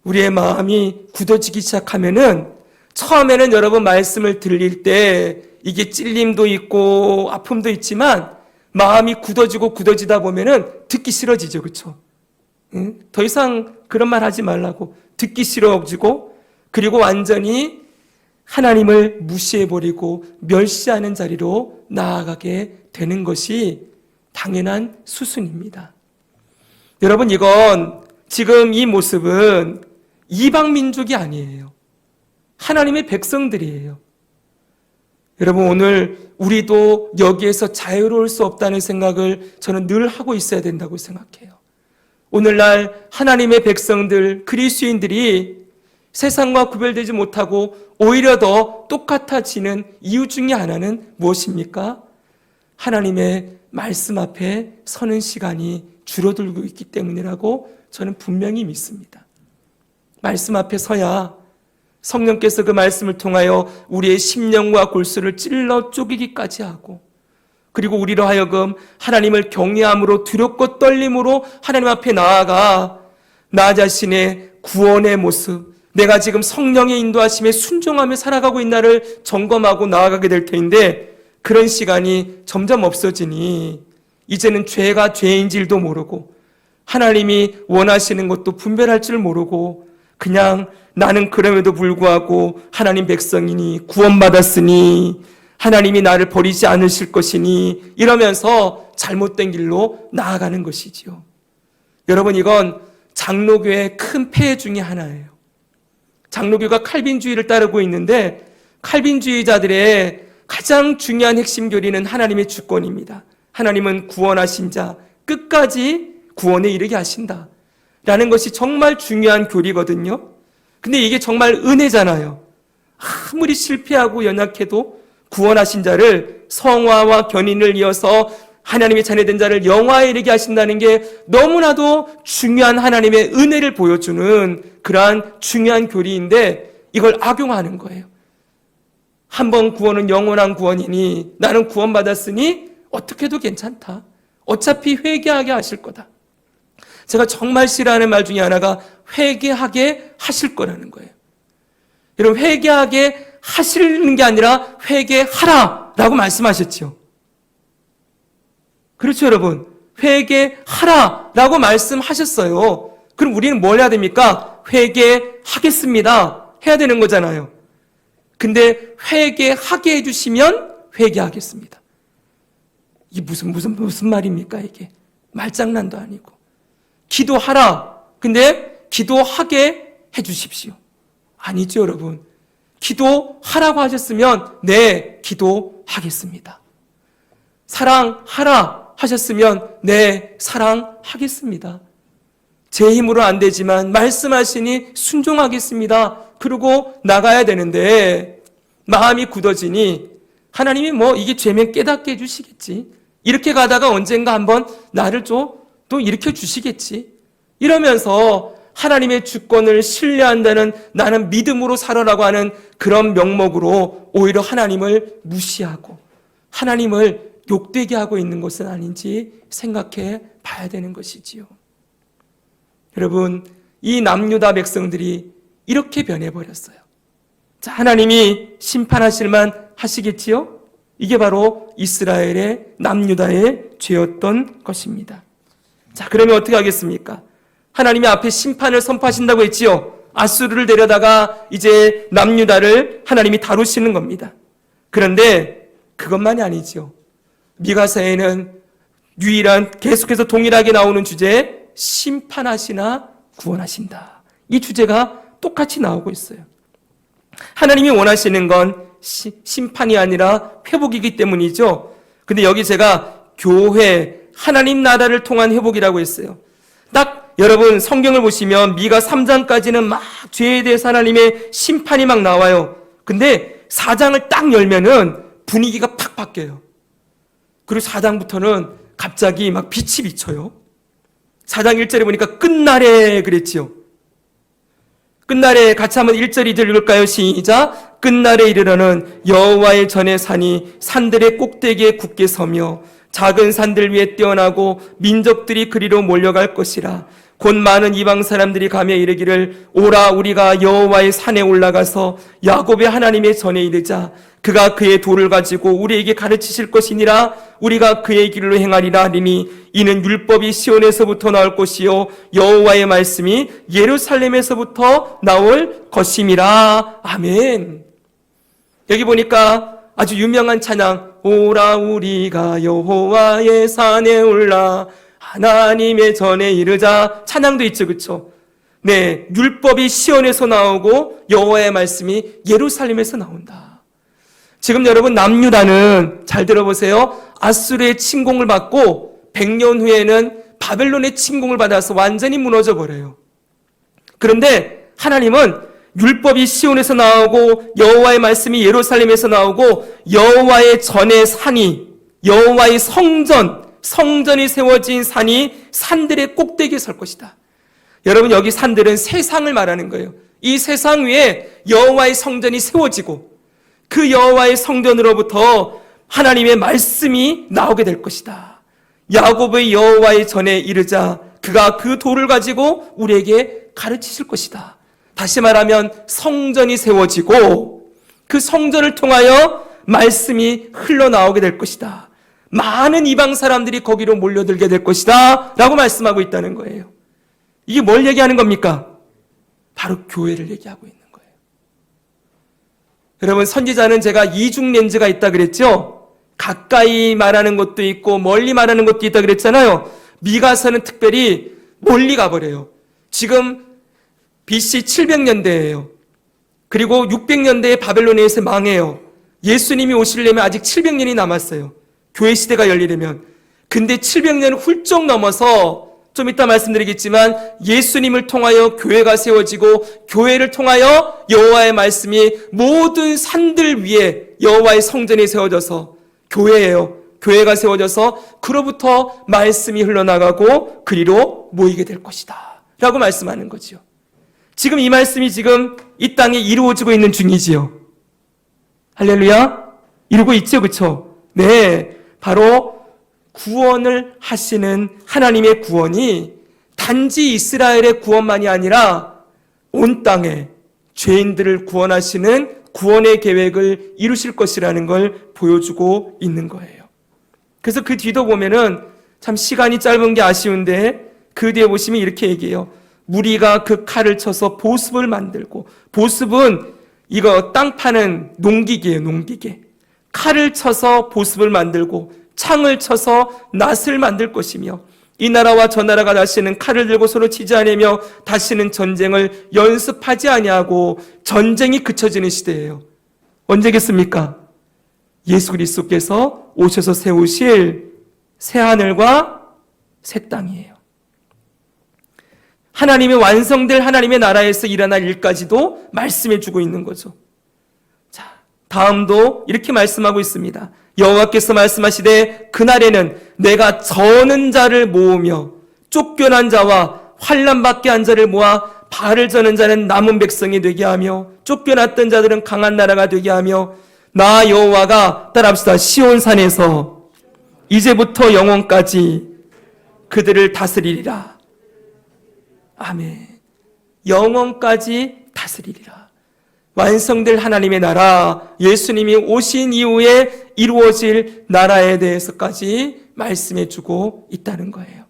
우리의 마음이 굳어지기 시작하면은 처음에는 여러분 말씀을 들릴 때 이게 찔림도 있고 아픔도 있지만 마음이 굳어지고 굳어지다 보면은 듣기 싫어지죠. 그렇죠? 더 이상 그런 말 하지 말라고 듣기 싫어지고 그리고 완전히 하나님을 무시해버리고 멸시하는 자리로 나아가게 되는 것이 당연한 수순입니다. 여러분 이건 지금 이 모습은 이방 민족이 아니에요. 하나님의 백성들이에요. 여러분 오늘 우리도 여기에서 자유로울 수 없다는 생각을 저는 늘 하고 있어야 된다고 생각해요. 오늘날 하나님의 백성들, 그리스도인들이 세상과 구별되지 못하고 오히려 더 똑같아지는 이유 중에 하나는 무엇입니까? 하나님의 말씀 앞에 서는 시간이 줄어들고 있기 때문이라고 저는 분명히 믿습니다. 말씀 앞에 서야 성령께서 그 말씀을 통하여 우리의 심령과 골수를 찔러 쪼개기까지 하고 그리고 우리로 하여금 하나님을 경외함으로 두렵고 떨림으로 하나님 앞에 나아가 나 자신의 구원의 모습, 내가 지금 성령의 인도하심에 순종하며 살아가고 있나를 점검하고 나아가게 될 터인데 그런 시간이 점점 없어지니 이제는 죄가 죄인지도 모르고 하나님이 원하시는 것도 분별할 줄 모르고 그냥 나는 그럼에도 불구하고 하나님 백성이니 구원받았으니 하나님이 나를 버리지 않으실 것이니 이러면서 잘못된 길로 나아가는 것이지요. 여러분 이건 장로교의 큰 폐해 중에 하나예요. 장로교가 칼빈주의를 따르고 있는데 칼빈주의자들의 가장 중요한 핵심 교리는 하나님의 주권입니다. 하나님은 구원하신 자 끝까지 구원에 이르게 하신다 라는 것이 정말 중요한 교리거든요. 근데 이게 정말 은혜잖아요. 아무리 실패하고 연약해도 구원하신 자를 성화와 견인을 이어서 하나님의 자녀된 자를 영화에 이르게 하신다는 게 너무나도 중요한 하나님의 은혜를 보여주는 그러한 중요한 교리인데 이걸 악용하는 거예요. 한 번 구원은 영원한 구원이니 나는 구원받았으니 어떻게 해도 괜찮다. 어차피 회개하게 하실 거다. 제가 정말 싫어하는 말 중에 하나가 회개하게 하실 거라는 거예요. 여러분 회개하게 하시는 게 아니라 회개하라라고 말씀하셨죠. 그렇죠 여러분. 회개하라라고 말씀하셨어요. 그럼 우리는 뭘 해야 됩니까? 회개하겠습니다. 해야 되는 거잖아요. 근데 회개하게 해주시면 회개하겠습니다. 이게 무슨 말입니까 이게? 말장난도 아니고. 기도하라. 근데 기도하게 해주십시오. 아니죠 여러분. 기도하라고 하셨으면 네 기도하겠습니다. 사랑하라 하셨으면 네 사랑하겠습니다. 제 힘으로 안 되지만 말씀하시니 순종하겠습니다. 그러고 나가야 되는데 마음이 굳어지니 하나님이 뭐 이게 죄면 깨닫게 해주시겠지. 이렇게 가다가 언젠가 한번 나를 또 일으켜 주시겠지. 이러면서 하나님의 주권을 신뢰한다는 나는 믿음으로 살아라고 하는 그런 명목으로 오히려 하나님을 무시하고 하나님을 욕되게 하고 있는 것은 아닌지 생각해 봐야 되는 것이지요. 여러분, 이 남유다 백성들이 이렇게 변해버렸어요. 자, 하나님이 심판하실만 하시겠지요? 이게 바로 이스라엘의 남유다의 죄였던 것입니다. 자, 그러면 어떻게 하겠습니까? 하나님이 앞에 심판을 선포하신다고 했지요. 아수르를 데려다가 이제 남유다를 하나님이 다루시는 겁니다. 그런데 그것만이 아니지요. 미가서에는 유일한 계속해서 동일하게 나오는 주제, 심판하시나 구원하신다. 이 주제가 똑같이 나오고 있어요. 하나님이 원하시는 건 심판이 아니라 회복이기 때문이죠. 근데 여기 제가 교회, 하나님 나라를 통한 회복이라고 했어요. 딱 여러분 성경을 보시면 미가 3장까지는 막 죄에 대해서 하나님의 심판이 막 나와요. 근데 4장을 딱 열면은 분위기가 팍 바뀌어요. 그리고 4장부터는 갑자기 막 빛이 비쳐요. 4장 1절에 보니까 끝날에 그랬지요. 끝날에 같이 한번 1절 2절 읽을까요? 시작. 끝날에 이르러는 여호와의 전의 산이 산들의 꼭대기에 굳게 서며 작은 산들 위에 뛰어나고 민족들이 그리로 몰려갈 것이라. 곧 많은 이방 사람들이 가며 이르기를 오라 우리가 여호와의 산에 올라가서 야곱의 하나님의 전에 이르자. 그가 그의 도를 가지고 우리에게 가르치실 것이니라. 우리가 그의 길로 행하리라 하리니 이는 율법이 시온에서부터 나올 것이요 여호와의 말씀이 예루살렘에서부터 나올 것임이라. 아멘. 여기 보니까 아주 유명한 찬양, 오라 우리가 여호와의 산에 올라 하나님의 전에 이르자, 찬양도 있죠. 그렇죠? 네, 율법이 시온에서 나오고 여호와의 말씀이 예루살렘에서 나온다. 지금 여러분 남유다는 잘 들어보세요. 아수르의 침공을 받고 100년 후에는 바벨론의 침공을 받아서 완전히 무너져 버려요. 그런데 하나님은 율법이 시온에서 나오고 여호와의 말씀이 예루살렘에서 나오고 여호와의 전의 산이, 여호와의 성전이 세워진 산이 산들의 꼭대기에 설 것이다. 여러분 여기 산들은 세상을 말하는 거예요. 이 세상 위에 여호와의 성전이 세워지고 그 여호와의 성전으로부터 하나님의 말씀이 나오게 될 것이다. 야곱의 여호와의 전에 이르자 그가 그 돌을 가지고 우리에게 가르치실 것이다. 다시 말하면 성전이 세워지고 그 성전을 통하여 말씀이 흘러나오게 될 것이다. 많은 이방 사람들이 거기로 몰려들게 될 것이다 라고 말씀하고 있다는 거예요. 이게 뭘 얘기하는 겁니까? 바로 교회를 얘기하고 있는 거예요. 여러분 선지자는 제가 이중 렌즈가 있다 그랬죠? 가까이 말하는 것도 있고 멀리 말하는 것도 있다 그랬잖아요. 미가서는 특별히 멀리 가버려요. 지금 BC 700년대예요. 그리고 600년대에 바벨론에서 망해요. 예수님이 오시려면 아직 700년이 남았어요. 교회 시대가 열리려면. 근데 700년을 훌쩍 넘어서 좀 이따 말씀드리겠지만 예수님을 통하여 교회가 세워지고 교회를 통하여 여호와의 말씀이 모든 산들 위에 여호와의 성전이 세워져서 교회예요. 교회가 세워져서 그로부터 말씀이 흘러나가고 그리로 모이게 될 것이다 라고 말씀하는 거지요. 지금 이 말씀이 지금 이 땅에 이루어지고 있는 중이지요. 할렐루야. 이루고 있죠. 그렇죠? 네. 바로 구원을 하시는 하나님의 구원이 단지 이스라엘의 구원만이 아니라 온 땅에 죄인들을 구원하시는 구원의 계획을 이루실 것이라는 걸 보여주고 있는 거예요. 그래서 그 뒤도 보면은 참 시간이 짧은 게 아쉬운데 그 뒤에 보시면 이렇게 얘기해요. 무리가 그 칼을 쳐서 보습을 만들고, 보습은 이거 땅 파는 농기계예요. 농기계. 칼을 쳐서 보습을 만들고 창을 쳐서 낫을 만들 것이며 이 나라와 저 나라가 다시는 칼을 들고 서로 치지 않으며 다시는 전쟁을 연습하지 아니하고 전쟁이 그쳐지는 시대예요. 언제겠습니까? 예수 그리스도께서 오셔서 세우실 새 하늘과 새 땅이에요. 하나님의 완성될 하나님의 나라에서 일어날 일까지도 말씀해 주고 있는 거죠. 자, 다음도 이렇게 말씀하고 있습니다. 여호와께서 말씀하시되 그날에는 내가 저는 자를 모으며 쫓겨난 자와 환난 받게 한 자를 모아 발을 저는 자는 남은 백성이 되게 하며 쫓겨났던 자들은 강한 나라가 되게 하며 나 여호와가 따라합시다. 시온산에서 이제부터 영원까지 그들을 다스리리라. 아멘. 영원까지 다스리리라. 완성될 하나님의 나라, 예수님이 오신 이후에 이루어질 나라에 대해서까지 말씀해 주고 있다는 거예요.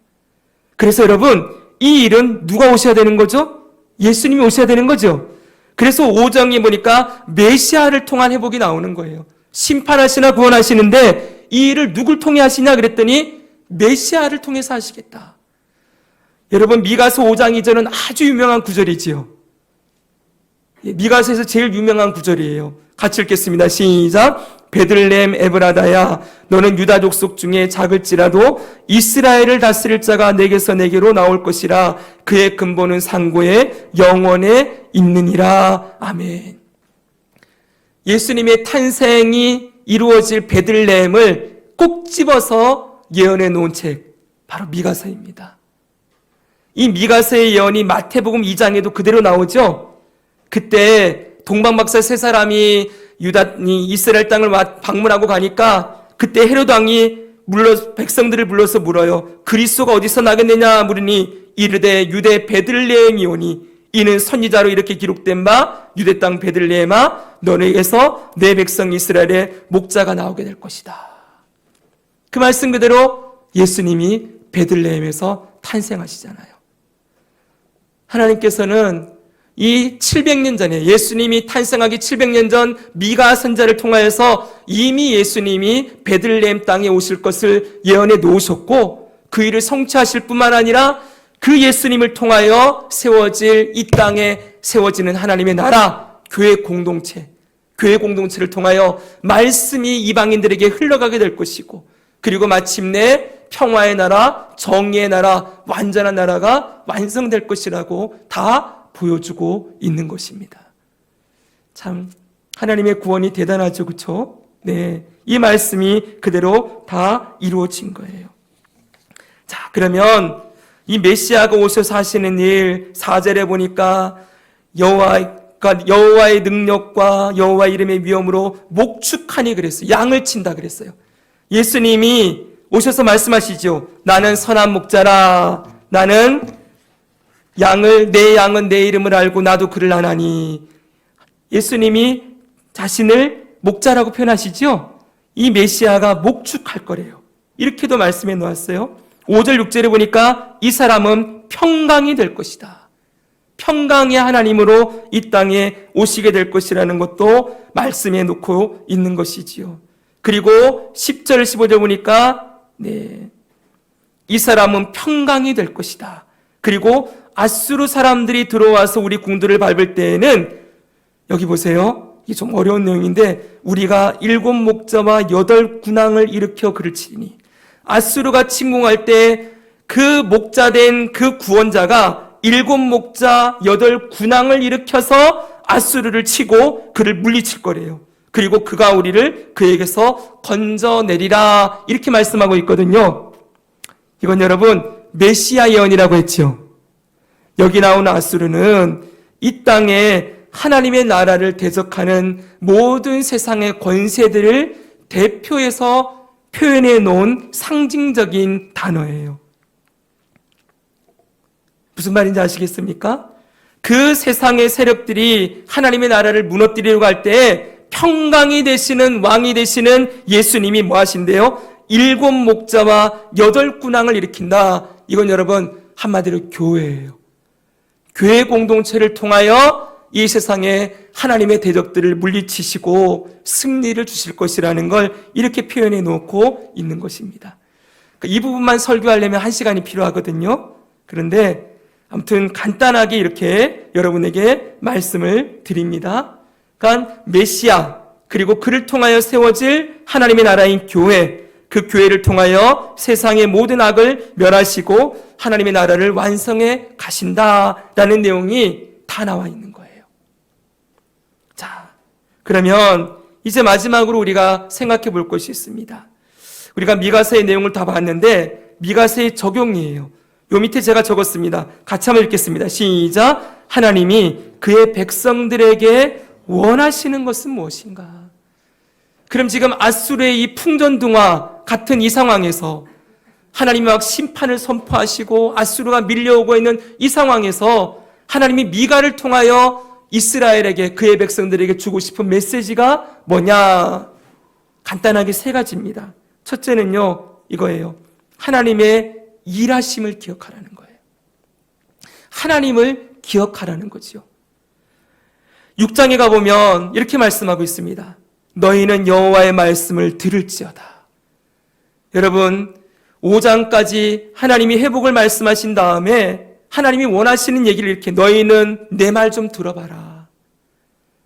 그래서 여러분, 이 일은 누가 오셔야 되는 거죠? 예수님이 오셔야 되는 거죠. 그래서 5장에 보니까 메시아를 통한 회복이 나오는 거예요. 심판하시나 구원하시는데 이 일을 누굴 통해 하시냐 그랬더니 메시아를 통해서 하시겠다. 여러분, 미가서 5장 2절은 아주 유명한 구절이지요. 미가서에서 제일 유명한 구절이에요. 같이 읽겠습니다. 시작. 베들레헴 에브라다야, 너는 유다 족속 중에 작을지라도 이스라엘을 다스릴 자가 내게서 내게로 나올 것이라. 그의 근본은 상고에 영원에 있느니라. 아멘. 예수님의 탄생이 이루어질 베들레헴을 꼭 집어서 예언해 놓은 책, 바로 미가서입니다. 이 미가서의 예언이 마태복음 2장에도 그대로 나오죠. 그때 동방박사 세 사람이 이스라엘 땅을 방문하고 가니까 그때 헤롯 왕이 백성들을 불러서 물어요. 그리스도가 어디서 나겠느냐 물으니 이르되 유대 베들레헴이오니 이는 선지자로 이렇게 기록된 바 유대 땅 베들레헴아 너에게서 내 백성 이스라엘의 목자가 나오게 될 것이다. 그 말씀 그대로 예수님이 베들레헴에서 탄생하시잖아요. 하나님께서는 이 700년 전에 예수님이 탄생하기 700년 전 미가 선자를 통하여서 이미 예수님이 베들레헴 땅에 오실 것을 예언해 놓으셨고 그 일을 성취하실 뿐만 아니라 그 예수님을 통하여 세워질 이 땅에 세워지는 하나님의 나라, 교회 공동체를 통하여 말씀이 이방인들에게 흘러가게 될 것이고 그리고 마침내 평화의 나라, 정의의 나라, 완전한 나라가 완성될 것이라고 다 보여주고 있는 것입니다. 참 하나님의 구원이 대단하죠, 그렇죠? 네, 이 말씀이 그대로 다 이루어진 거예요. 자, 그러면 이 메시아가 오셔서 하시는 일 4절에 보니까 여호와의 능력과 여호와 이름의 위엄으로 목축하니 그랬어요. 양을 친다 그랬어요. 예수님이 오셔서 말씀하시죠. 나는 선한 목자라. 나는 내 양은 내 이름을 알고 나도 그를 아나니. 예수님이 자신을 목자라고 표현하시죠. 이 메시아가 목축할 거래요. 이렇게도 말씀해 놓았어요. 5절 6절에 보니까 이 사람은 평강이 될 것이다. 평강의 하나님으로 이 땅에 오시게 될 것이라는 것도 말씀해 놓고 있는 것이지요. 그리고 10절 15절 보니까 이 사람은 평강이 될 것이다. 그리고 아수르 사람들이 들어와서 우리 궁들을 밟을 때에는 여기 보세요. 이게 좀 어려운 내용인데 우리가 7 목자와 8 군왕을 일으켜 그를 치리니 아수르가 침공할 때 그 목자된 그 구원자가 7 목자 8 군왕을 일으켜서 아수르를 치고 그를 물리칠 거래요. 그리고 그가 우리를 그에게서 건져내리라 이렇게 말씀하고 있거든요. 이건 여러분 메시아 예언이라고 했죠. 여기 나온 아수르는 이 땅에 하나님의 나라를 대적하는 모든 세상의 권세들을 대표해서 표현해 놓은 상징적인 단어예요. 무슨 말인지 아시겠습니까? 그 세상의 세력들이 하나님의 나라를 무너뜨리려고 할 때 평강이 되시는 왕이 되시는 예수님이 뭐 하신대요? 7 목자와 8 군왕을 일으킨다. 이건 여러분 한마디로 교회예요. 교회 공동체를 통하여 이 세상에 하나님의 대적들을 물리치시고 승리를 주실 것이라는 걸 이렇게 표현해 놓고 있는 것입니다. 이 부분만 설교하려면 1시간이 필요하거든요. 그런데 아무튼 간단하게 이렇게 여러분에게 말씀을 드립니다. 그러니까 메시아 그리고 그를 통하여 세워질 하나님의 나라인 교회, 그 교회를 통하여 세상의 모든 악을 멸하시고 하나님의 나라를 완성해 가신다라는 내용이 다 나와 있는 거예요. 자, 그러면 이제 마지막으로 우리가 생각해 볼 것이 있습니다. 우리가 미가서의 내용을 다 봤는데 미가서의 적용이에요. 요 밑에 제가 적었습니다. 같이 한번 읽겠습니다. 시작. 하나님이 그의 백성들에게 원하시는 것은 무엇인가? 그럼 지금 아수르의 이 풍전등화 같은 이 상황에서 하나님이 막 심판을 선포하시고 아수르가 밀려오고 있는 이 상황에서 하나님이 미가를 통하여 이스라엘에게, 그의 백성들에게 주고 싶은 메시지가 뭐냐? 간단하게 세 가지입니다. 첫째는요, 이거예요. 하나님의 일하심을 기억하라는 거예요. 하나님을 기억하라는 거지요. 6장에 가보면 이렇게 말씀하고 있습니다. 너희는 여호와의 말씀을 들을지어다. 여러분, 5장까지 하나님이 회복을 말씀하신 다음에 하나님이 원하시는 얘기를 이렇게, 너희는 내 말 좀 들어봐라.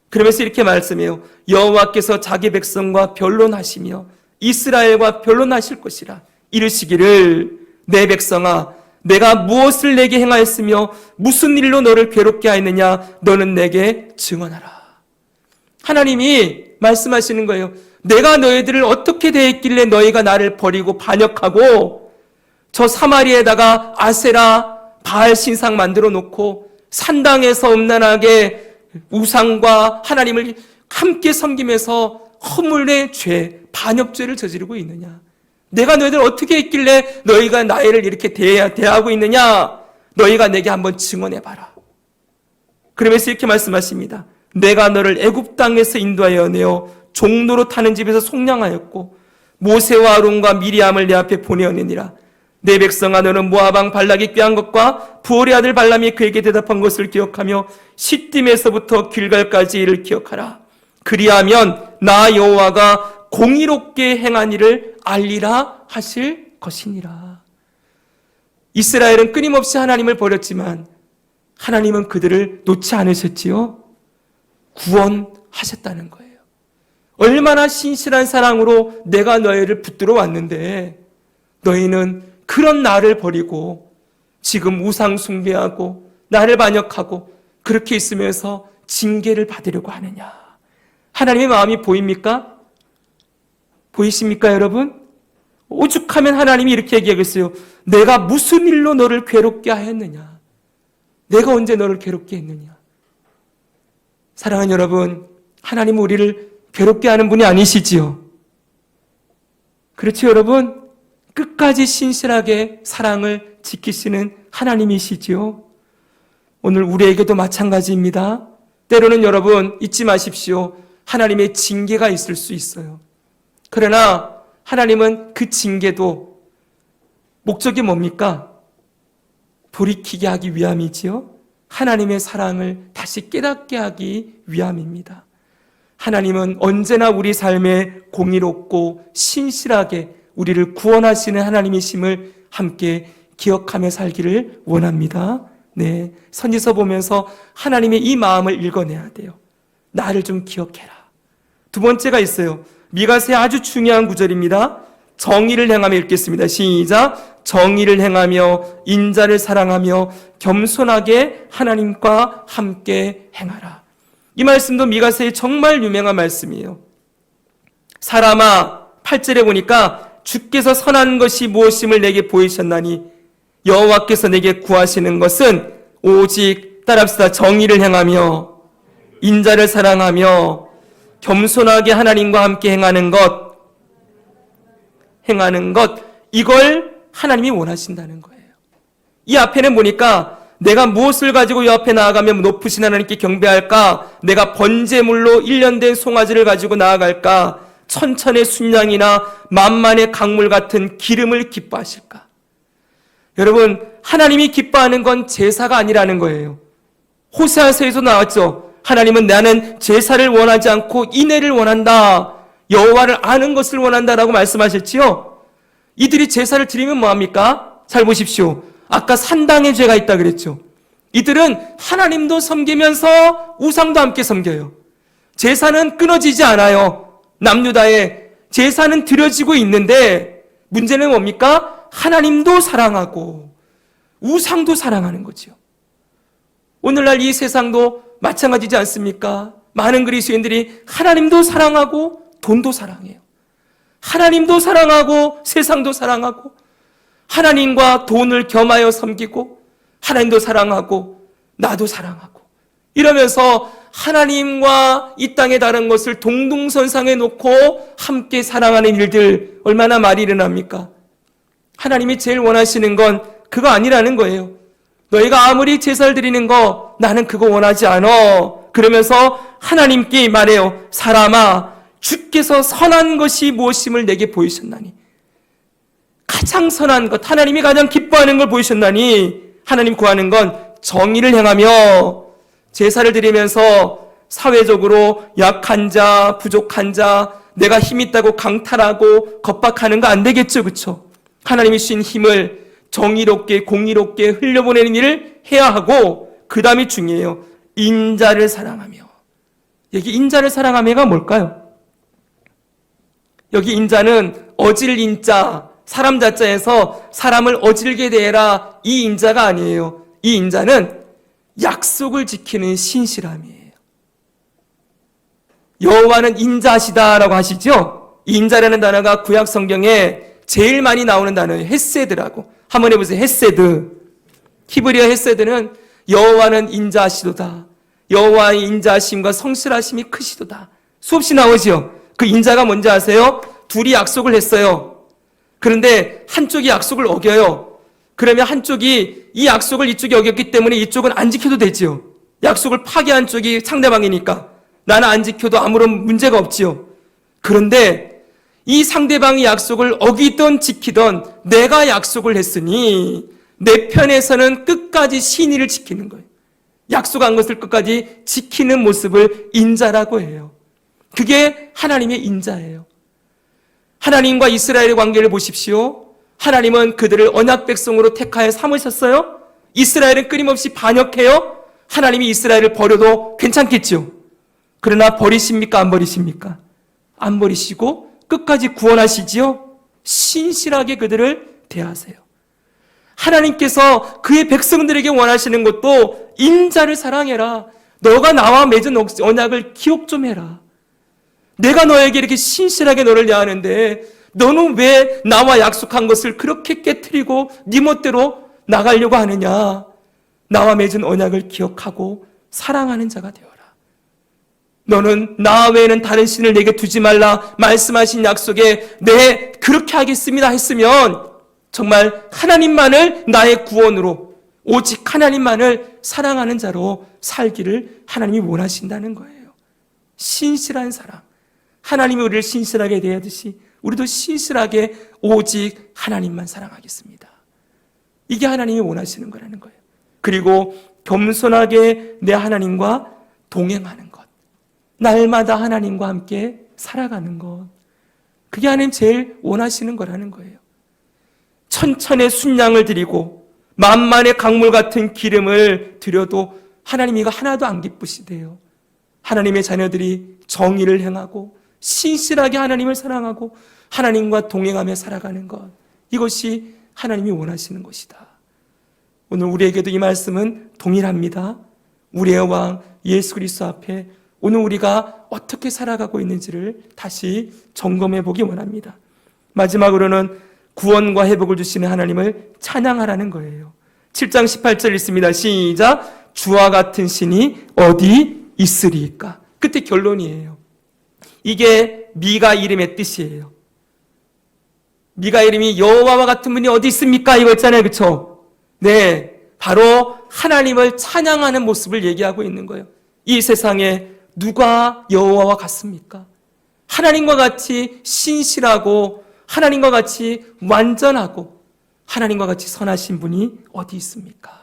그러면서 이렇게 말씀해요. 여호와께서 자기 백성과 변론하시며 이스라엘과 변론하실 것이라. 이르시기를, 내 백성아, 내가 무엇을 내게 행하였으며 무슨 일로 너를 괴롭게 하였느냐, 너는 내게 증언하라. 하나님이 말씀하시는 거예요. 내가 너희들을 어떻게 대했길래 너희가 나를 버리고 반역하고 저 사마리에다가 아세라 바알 신상 만들어 놓고 산당에서 음란하게 우상과 하나님을 함께 섬기면서 허물의 죄, 반역죄를 저지르고 있느냐. 내가 너희들 어떻게 했길래 너희가 나를 이렇게 대하고 있느냐. 너희가 내게 한번 증언해봐라. 그러면서 이렇게 말씀하십니다. 내가 너를 애굽 땅에서 인도하여 내어 종로로 타는 집에서 속량하였고 모세와 아론과 미리암을 내 앞에 보내었느니라. 내 백성아, 너는 모압 왕 발락이 꾀한 것과 부올의 아들 발람이 그에게 대답한 것을 기억하며 시딤에서부터 길갈까지 이를 기억하라. 그리하면 나 여호와가 공의롭게 행한 일을 알리라 하실 것이니라. 이스라엘은 끊임없이 하나님을 버렸지만 하나님은 그들을 놓지 않으셨지요. 구원하셨다는 거예요. 얼마나 신실한 사랑으로 내가 너희를 붙들어 왔는데 너희는 그런 나를 버리고 지금 우상 숭배하고 나를 반역하고 그렇게 있으면서 징계를 받으려고 하느냐. 하나님의 마음이 보입니까? 보이십니까, 여러분? 오죽하면 하나님이 이렇게 얘기하겠어요. 내가 무슨 일로 너를 괴롭게 하였느냐. 내가 언제 너를 괴롭게 했느냐. 사랑하는 여러분, 하나님은 우리를 괴롭게 하는 분이 아니시지요. 그렇죠, 여러분? 끝까지 신실하게 사랑을 지키시는 하나님이시지요. 오늘 우리에게도 마찬가지입니다. 때로는 여러분 잊지 마십시오. 하나님의 징계가 있을 수 있어요. 그러나 하나님은 그 징계도 목적이 뭡니까? 돌이키게 하기 위함이지요. 하나님의 사랑을 다시 깨닫게 하기 위함입니다. 하나님은 언제나 우리 삶에 공의롭고 신실하게 우리를 구원하시는 하나님이심을 함께 기억하며 살기를 원합니다. 네, 선지서 보면서 하나님의 이 마음을 읽어내야 돼요. 나를 좀 기억해라. 두 번째가 있어요. 미가서의 아주 중요한 구절입니다. 정의를 행하며 읽겠습니다. 시작. 정의를 행하며 인자를 사랑하며 겸손하게 하나님과 함께 행하라. 이 말씀도 미가서의 정말 유명한 말씀이에요. 사람아, 8절에 보니까 주께서 선한 것이 무엇임을 내게 보이셨나니 여호와께서 내게 구하시는 것은 오직 따라합시다. 정의를 행하며 인자를 사랑하며 겸손하게 하나님과 함께 행하는 것, 이걸 하나님이 원하신다는 거예요. 이 앞에는 보니까 내가 무엇을 가지고 이 앞에 나아가면 높으신 하나님께 경배할까? 내가 번제물로 1년 된 송아지를 가지고 나아갈까? 천천의 순양이나 만만의 강물 같은 기름을 기뻐하실까? 여러분, 하나님이 기뻐하는 건 제사가 아니라는 거예요. 호세아서에서 나왔죠. 하나님은 나는 제사를 원하지 않고 인애를 원한다. 여호와를 아는 것을 원한다라고 말씀하셨지요. 이들이 제사를 드리면 뭐합니까? 잘 보십시오. 아까 산당의 죄가 있다 그랬죠. 이들은 하나님도 섬기면서 우상도 함께 섬겨요. 제사는 끊어지지 않아요. 남유다에 제사는 드려지고 있는데 문제는 뭡니까? 하나님도 사랑하고 우상도 사랑하는 거죠. 오늘날 이 세상도 마찬가지지 않습니까? 많은 그리스도인들이 하나님도 사랑하고 돈도 사랑해요. 하나님도 사랑하고 세상도 사랑하고 하나님과 돈을 겸하여 섬기고 하나님도 사랑하고 나도 사랑하고 이러면서 하나님과 이 땅에 다른 것을 동등선상에 놓고 함께 사랑하는 일들 얼마나 많이 일어납니까? 하나님이 제일 원하시는 건 그거 아니라는 거예요. 너희가 아무리 제사를 드리는 거 나는 그거 원하지 않아. 그러면서 하나님께 말해요. 사람아, 주께서 선한 것이 무엇임을 내게 보이셨나니. 가장 선한 것, 하나님이 가장 기뻐하는 걸 보이셨나니, 하나님 구하는 건 정의를 행하며 제사를 드리면서 사회적으로 약한 자, 부족한 자, 내가 힘 있다고 강탈하고 겁박하는 거 안 되겠죠, 그렇죠? 하나님이 주신 힘을 정의롭게 공의롭게 흘려보내는 일을 해야 하고, 그 다음이 중요해요. 인자를 사랑하며. 여기 인자를 사랑하며가 뭘까요? 여기 인자는 어질 인자, 사람 자자에서 사람을 어질게 대해라, 이 인자가 아니에요. 이 인자는 약속을 지키는 신실함이에요. 여호와는 인자하시다라고 하시죠? 이 인자라는 단어가 구약 성경에 제일 많이 나오는 단어예요. 헤세드라고. 한번 해보세요. 헤세드. 히브리어 헤세드는 여호와는 인자하시도다. 여호와의 인자하심과 성실하심이 크시도다. 수없이 나오죠. 그 인자가 뭔지 아세요? 둘이 약속을 했어요. 그런데 한쪽이 약속을 어겨요. 그러면 한쪽이 이 약속을 이쪽이 어겼기 때문에 이쪽은 안 지켜도 되지요. 약속을 파기한 쪽이 상대방이니까 나는 안 지켜도 아무런 문제가 없지요. 그런데 이 상대방이 약속을 어기던 지키던 내가 약속을 했으니 내 편에서는 끝까지 신의를 지키는 거예요. 약속한 것을 끝까지 지키는 모습을 인자라고 해요. 그게 하나님의 인자예요. 하나님과 이스라엘의 관계를 보십시오. 하나님은 그들을 언약 백성으로 택하여 삼으셨어요. 이스라엘은 끊임없이 반역해요. 하나님이 이스라엘을 버려도 괜찮겠죠. 그러나 버리십니까? 안 버리십니까? 안 버리시고 끝까지 구원하시지요. 신실하게 그들을 대하세요. 하나님께서 그의 백성들에게 원하시는 것도 인자를 사랑해라. 너가 나와 맺은 언약을 기억 좀 해라. 내가 너에게 이렇게 신실하게 너를 대하는데 너는 왜 나와 약속한 것을 그렇게 깨트리고 네 멋대로 나가려고 하느냐. 나와 맺은 언약을 기억하고 사랑하는 자가 되어라. 너는 나 외에는 다른 신을 내게 두지 말라 말씀하신 약속에 네 그렇게 하겠습니다 했으면 정말 하나님만을 나의 구원으로 오직 하나님만을 사랑하는 자로 살기를 하나님이 원하신다는 거예요. 신실한 사랑. 하나님이 우리를 신실하게 대하듯이 우리도 신실하게 오직 하나님만 사랑하겠습니다. 이게 하나님이 원하시는 거라는 거예요. 그리고 겸손하게 내 하나님과 동행하는 것. 날마다 하나님과 함께 살아가는 것. 그게 하나님 제일 원하시는 거라는 거예요. 천천의 순양을 드리고 만만의 강물 같은 기름을 드려도 하나님 이거 하나도 안 기쁘시대요. 하나님의 자녀들이 정의를 행하고 신실하게 하나님을 사랑하고 하나님과 동행하며 살아가는 것. 이것이 하나님이 원하시는 것이다. 오늘 우리에게도 이 말씀은 동일합니다. 우리의 왕 예수 그리스도 앞에 오늘 우리가 어떻게 살아가고 있는지를 다시 점검해 보기 원합니다. 마지막으로는 구원과 회복을 주시는 하나님을 찬양하라는 거예요. 7장 18절 있습니다. 시작. 주와 같은 신이 어디 있으리까? 끝에 결론이에요. 이게 미가 이름의 뜻이에요. 미가 이름이 여호와와 같은 분이 어디 있습니까? 이거 있잖아요. 그렇죠? 네, 바로 하나님을 찬양하는 모습을 얘기하고 있는 거예요. 이 세상에 누가 여호와와 같습니까? 하나님과 같이 신실하고 하나님과 같이 완전하고 하나님과 같이 선하신 분이 어디 있습니까?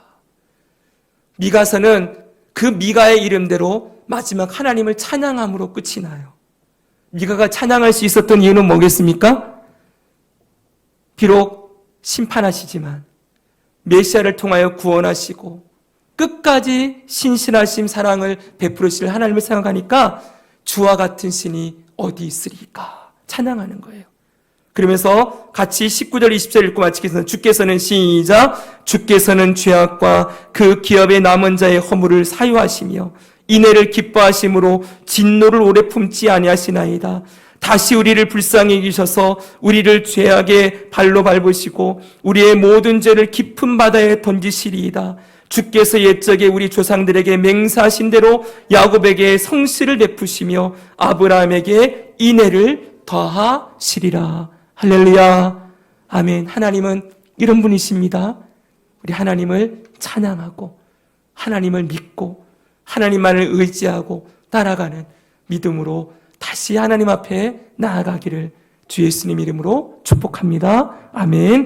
미가서는 그 미가의 이름대로 마지막 하나님을 찬양함으로 끝이 나요. 미가가 찬양할 수 있었던 이유는 뭐겠습니까? 비록 심판하시지만 메시아를 통하여 구원하시고 끝까지 신실하심 사랑을 베푸르실 하나님을 생각하니까 주와 같은 신이 어디 있으리까 찬양하는 거예요. 그러면서 같이 19절 20절 읽고 마치겠습니다. 주께서는 시작. 주께서는 죄악과 그 기업의 남은 자의 허물을 사유하시며 인애를 기뻐하심으로 진노를 오래 품지 아니하시나이다. 다시 우리를 불쌍히 여기셔서 우리를 죄악의 발로 밟으시고 우리의 모든 죄를 깊은 바다에 던지시리이다. 주께서 옛적에 우리 조상들에게 맹세하신 대로 야곱에게 성실을 베푸시며 아브라함에게 인애를 더하시리라. 할렐루야. 아멘. 하나님은 이런 분이십니다. 우리 하나님을 찬양하고 하나님을 믿고 하나님만을 의지하고 따라가는 믿음으로 다시 하나님 앞에 나아가기를 주 예수님 이름으로 축복합니다. 아멘.